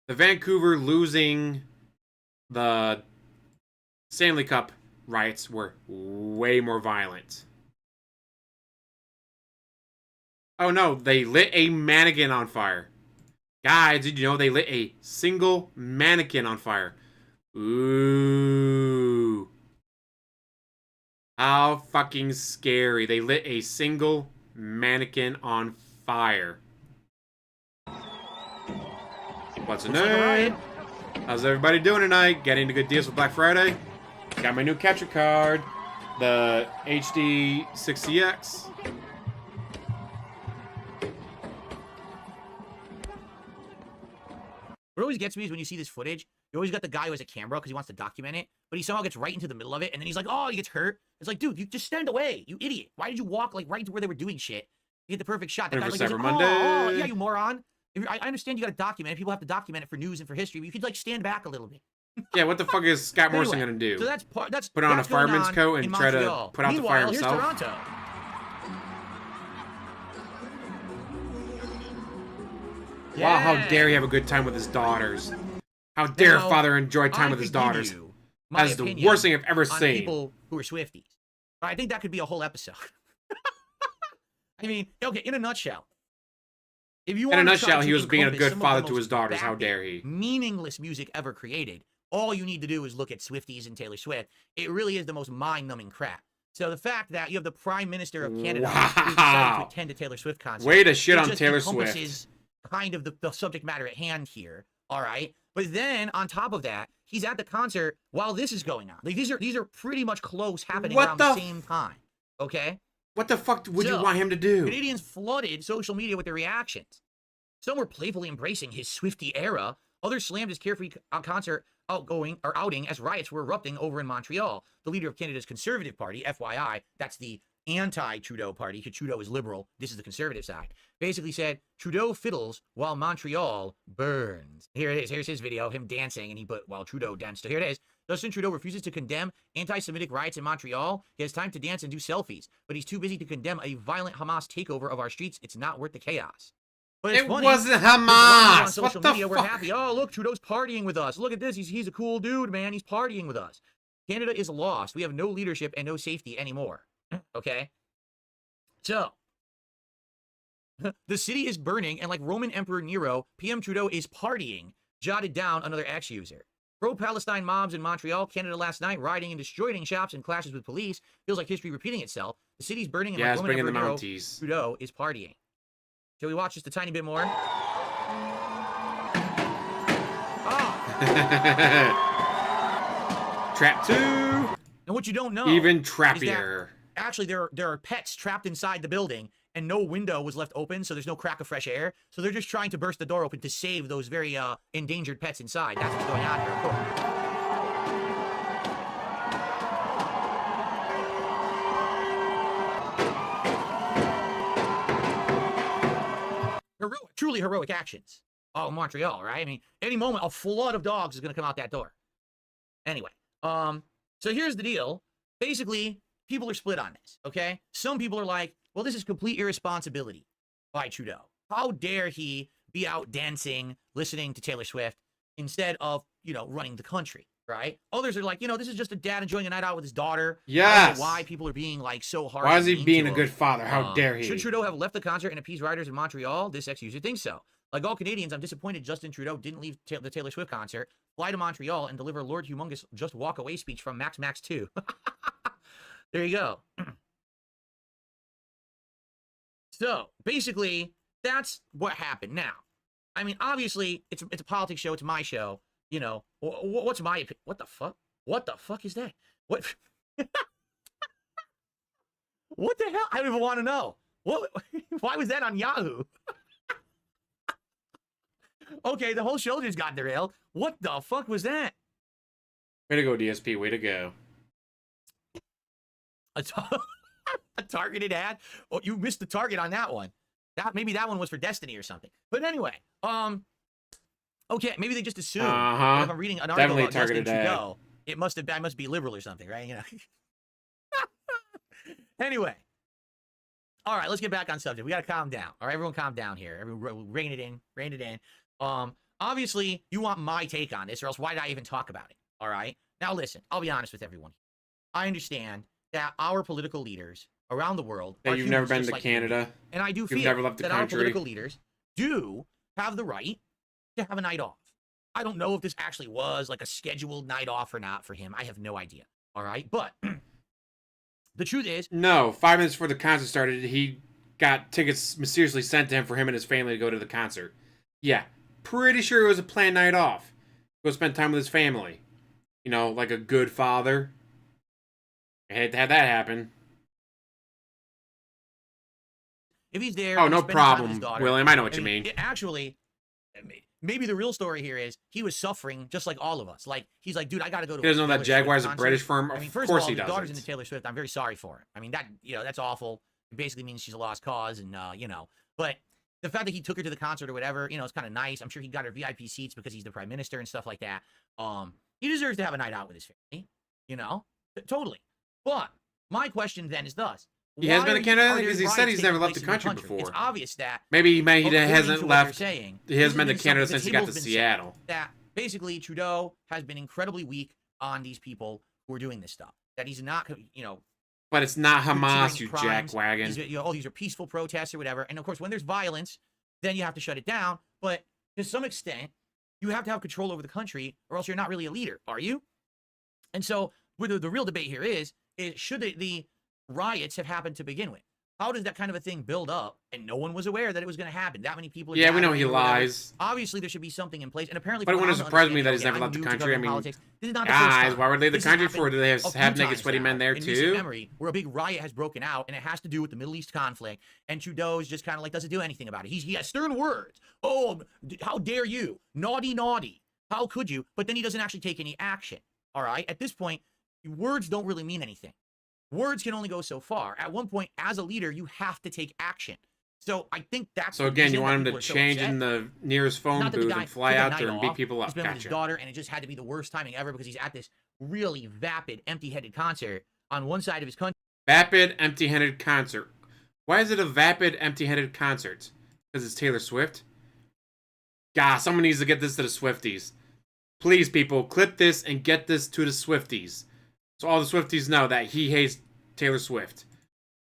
The Vancouver losing the Stanley Cup riots were way more violent. Oh no, they lit a mannequin on fire. Guys, did you know they lit a single mannequin on fire? Ooh. How fucking scary. They lit a single mannequin on fire. What's new? How's everybody doing tonight? Getting the good deals for Black Friday? Got my new capture card, the HD 60X. What always gets me is when you see this footage, you always got the guy who has a camera because he wants to document it, but he somehow gets right into the middle of it, and then he's like, oh, he gets hurt. It's like, dude, you just stand away, you idiot. Why did you walk like right to where they were doing shit? You get the perfect shot. That guy's like, oh, yeah, you moron. I understand you got to document it. People have to document it for news and for history, but you could like stand back a little bit. Yeah, what the fuck is Scott Morrison gonna do? So that's put on a fireman's coat and try to put out the fire himself? Here's Toronto. Wow, how dare he have a good time with his daughters. How dare a father enjoy time with his daughters. That is the worst thing I've ever seen. People who are Swifties. I think that could be a whole episode. I mean, okay, in a nutshell. If you in a nutshell, he was being a good father to his daughters. How dare he? Meaningless music ever created. All you need to do is look at Swifties and Taylor Swift. It really is the most mind-numbing crap. So the fact that you have the Prime Minister of Canada who decided to attend a Taylor Swift concert. Way to shit on Taylor Swift. Kind of the subject matter at hand here. All right. But then on top of that, he's at the concert while this is going on. Like, these are pretty much close happening around the same time. Okay? What the fuck would you want him to do? Canadians flooded social media with their reactions. Some were playfully embracing his Swiftie era. Others slammed his carefree concert outing as riots were erupting over in Montreal. The leader of Canada's Conservative Party, FYI, that's the anti-Trudeau party, because Trudeau is liberal. This is the conservative side. Basically said, Trudeau fiddles while Montreal burns. Here it is. Here's his video, him dancing, and he put, while Trudeau danced. So here it is. Justin Trudeau refuses to condemn anti-Semitic riots in Montreal. He has time to dance and do selfies, but he's too busy to condemn a violent Hamas takeover of our streets. It's not worth the chaos. But it wasn't Hamas. Social media, we're happy. Oh, look, Trudeau's partying with us. Look at this. He's a cool dude, man. He's partying with us. Canada is lost. We have no leadership and no safety anymore. Okay? So, the city is burning, and like Roman Emperor Nero, PM Trudeau is partying, jotted down another X user. Pro-Palestine mobs in Montreal, Canada last night, rioting and destroying shops and clashes with police. Feels like history repeating itself. The city's burning, and like Roman Emperor Nero, Trudeau is partying. Shall we watch just a tiny bit more? Trap 2. And what you don't know, even trappier. Actually, there are pets trapped inside the building, and no window was left open, so there's no crack of fresh air. So they're just trying to burst the door open to save those very endangered pets inside. That's what's going on here, of course. Truly heroic actions. Oh, Montreal, right? I mean, any moment, a flood of dogs is going to come out that door. Anyway, so here's the deal. Basically, people are split on this, okay? Some people are like, well, this is complete irresponsibility by Trudeau. How dare he be out dancing, listening to Taylor Swift, instead of, running the country, right? Others are like, this is just a dad enjoying a night out with his daughter. I don't know why people are being, like, so hard. Why is he being a good father? How dare he? Should Trudeau have left the concert and appeased rioters in Montreal? This ex-user thinks so. Like all Canadians, I'm disappointed Justin Trudeau didn't leave the Taylor Swift concert, fly to Montreal, and deliver Lord Humongous Just Walk Away speech from Max 2. There you go. So, basically, that's what happened. Now, I mean, obviously, it's a politics show. It's my show. What's my opinion? What the fuck? What the fuck is that? What? What the hell? I don't even want to know. What? Why was that on Yahoo? Okay, the whole show just got derailed. What the fuck was that? Way to go, DSP. Way to go. A targeted ad? Oh, you missed the target on that one. Maybe that one was for Destiny or something. But anyway, okay, maybe they just assume. If I'm reading an article about Justin Trudeau, I must be liberal or something, right? Anyway. All right, let's get back on subject. We got to calm down. All right, everyone calm down here. Everyone rein it in. Obviously, you want my take on this, or else why did I even talk about it? All right? Now, listen, I'll be honest with everyone. I understand that our political leaders around the world that you've never been to Canada, and I do feel that our political leaders do have the right to have a night off. I don't know if this actually was like a scheduled night off or not for him. I have no idea. All right? But the truth is... No, 5 minutes before the concert started, he got tickets mysteriously sent to him for him and his family to go to the concert. Yeah, pretty sure it was a planned night off. Go spend time with his family. Like a good father. I hate to have that happen. If he's there... Oh, no problem, William. I know what you mean. Actually, maybe the real story here is he was suffering just like all of us. Like, he's like, dude, I got to go to... He doesn't know that Jaguar's a British firm? I mean, first of all, his daughter's into Taylor Swift. I'm very sorry for him. I mean, that's awful. It basically means she's a lost cause, and, But the fact that he took her to the concert or whatever, it's kind of nice. I'm sure he got her VIP seats because he's the prime minister and stuff like that. He deserves to have a night out with his family, Totally. But my question then is thus. He has been to Canada because he said he's never left the country before. It's obvious that... Maybe he hasn't left... He hasn't been to Canada since he got to Seattle. That basically Trudeau has been incredibly weak on these people who are doing this stuff. That he's not, But it's not Hamas, you jackwagon. These are peaceful protests or whatever. And of course, when there's violence, then you have to shut it down. But to some extent, you have to have control over the country, or else you're not really a leader, are you? And so the real debate here is should the riots have happened to begin with? How does that kind of a thing build up? And no one was aware that it was going to happen. That many people. Yeah, we know he lies. Obviously, there should be something in place. And apparently, but it wouldn't surprise me that he's never left the country. I mean, this is not the first time. Why would they leave the country for? Do they have naked, sweaty men there too? In memory, where a big riot has broken out, and it has to do with the Middle East conflict, and Trudeau's just kind of like doesn't do anything about it. He has stern words. Oh, how dare you? Naughty, naughty. How could you? But then he doesn't actually take any action. All right. At this point, words don't really mean anything. Words can only go so far. At one point, as a leader, you have to take action. So I think that's... So again, you want him to change in the nearest phone booth and fly out there and beat people up. He's been with his daughter, and it just had to be the worst timing ever because he's at this really vapid, empty-headed concert on one side of his country. Vapid, empty-headed concert. Why is it a vapid, empty-headed concert? Because it's Taylor Swift? God, someone needs to get this to the Swifties. Please, people, clip this and get this to the Swifties. So all the Swifties know that he hates Taylor Swift.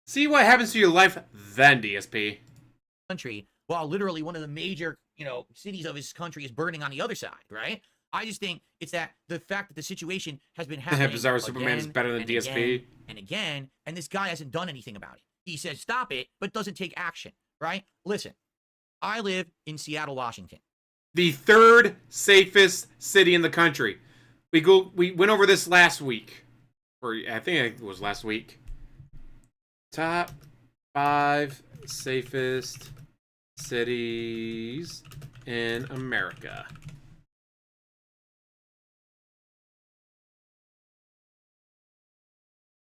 See what happens to your life then, DSP. Country, while literally one of the major, cities of his country is burning on the other side, right? I just think it's that the fact that the situation has been happening Bizarre Superman is better than DSP. Again, and this guy hasn't done anything about it. He says stop it, but doesn't take action, right? Listen, I live in Seattle, Washington. The third safest city in the country. We went over this last week. Or I think it was last week. Top 5 safest cities in America.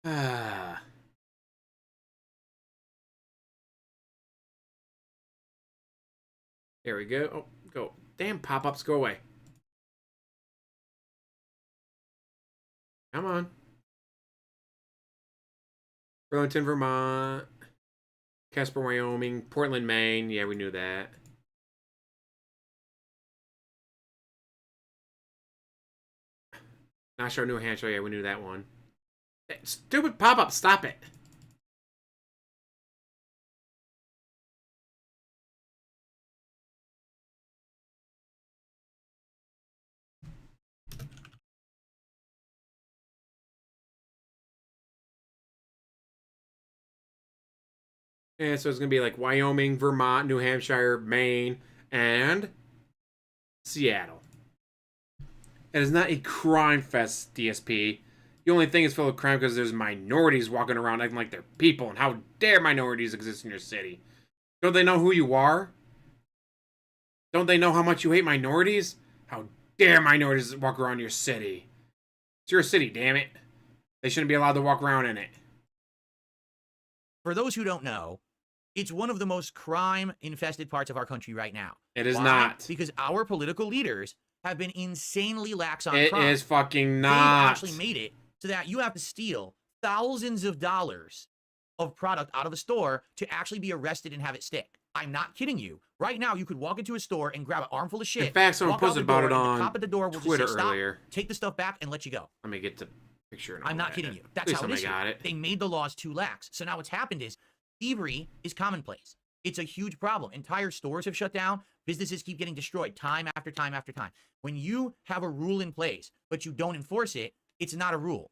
There we go. Oh, go. Damn pop-ups, go away. Come on. Burlington, Vermont. Casper, Wyoming. Portland, Maine. Yeah, we knew that. Nashua, New Hampshire. Yeah, we knew that one. Stupid pop-up, stop it. And so it's going to be like Wyoming, Vermont, New Hampshire, Maine, and Seattle. It is not a crime fest, DSP. The only thing is full of crime because there's minorities walking around acting like they're people, and how dare minorities exist in your city? Don't they know who you are? Don't they know how much you hate minorities? How dare minorities walk around your city? It's your city, damn it. They shouldn't be allowed to walk around in it. For those who don't know, it's one of the most crime-infested parts of our country right now. It is Why? not. Because our political leaders have been insanely lax on It crime. is fucking not. They've actually made it so that you have to steal thousands of dollars of product out of a store to actually be arrested and have it stick. I'm not kidding you. Right now, you could walk into a store and grab an armful of shit. In fact, someone walk out posted the door, about it and on the cop at the door will Twitter just say, stop, earlier. take the stuff back, and let you go. Let me get the picture. I'm not kidding you. That's how it is. They made the laws too lax. So now what's happened is thievery is commonplace. It's a huge problem. Entire stores have shut down. Businesses keep getting destroyed time after time after time. When you have a rule in place, but you don't enforce it, it's not a rule.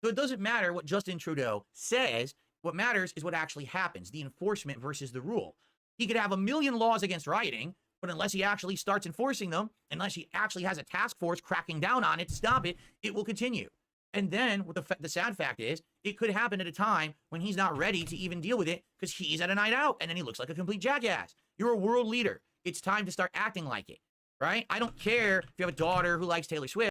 So it doesn't matter what Justin Trudeau says. What matters is what actually happens, the enforcement versus the rule. He could have a million laws against rioting, but unless he actually starts enforcing them, unless he actually has a task force cracking down on it to stop it, it will continue. And then what the sad fact is, it could happen at a time when he's not ready to even deal with it because he's at a night out and then he looks like a complete jackass. You're a world leader. It's time to start acting like it, right? I don't care if you have a daughter who likes Taylor Swift.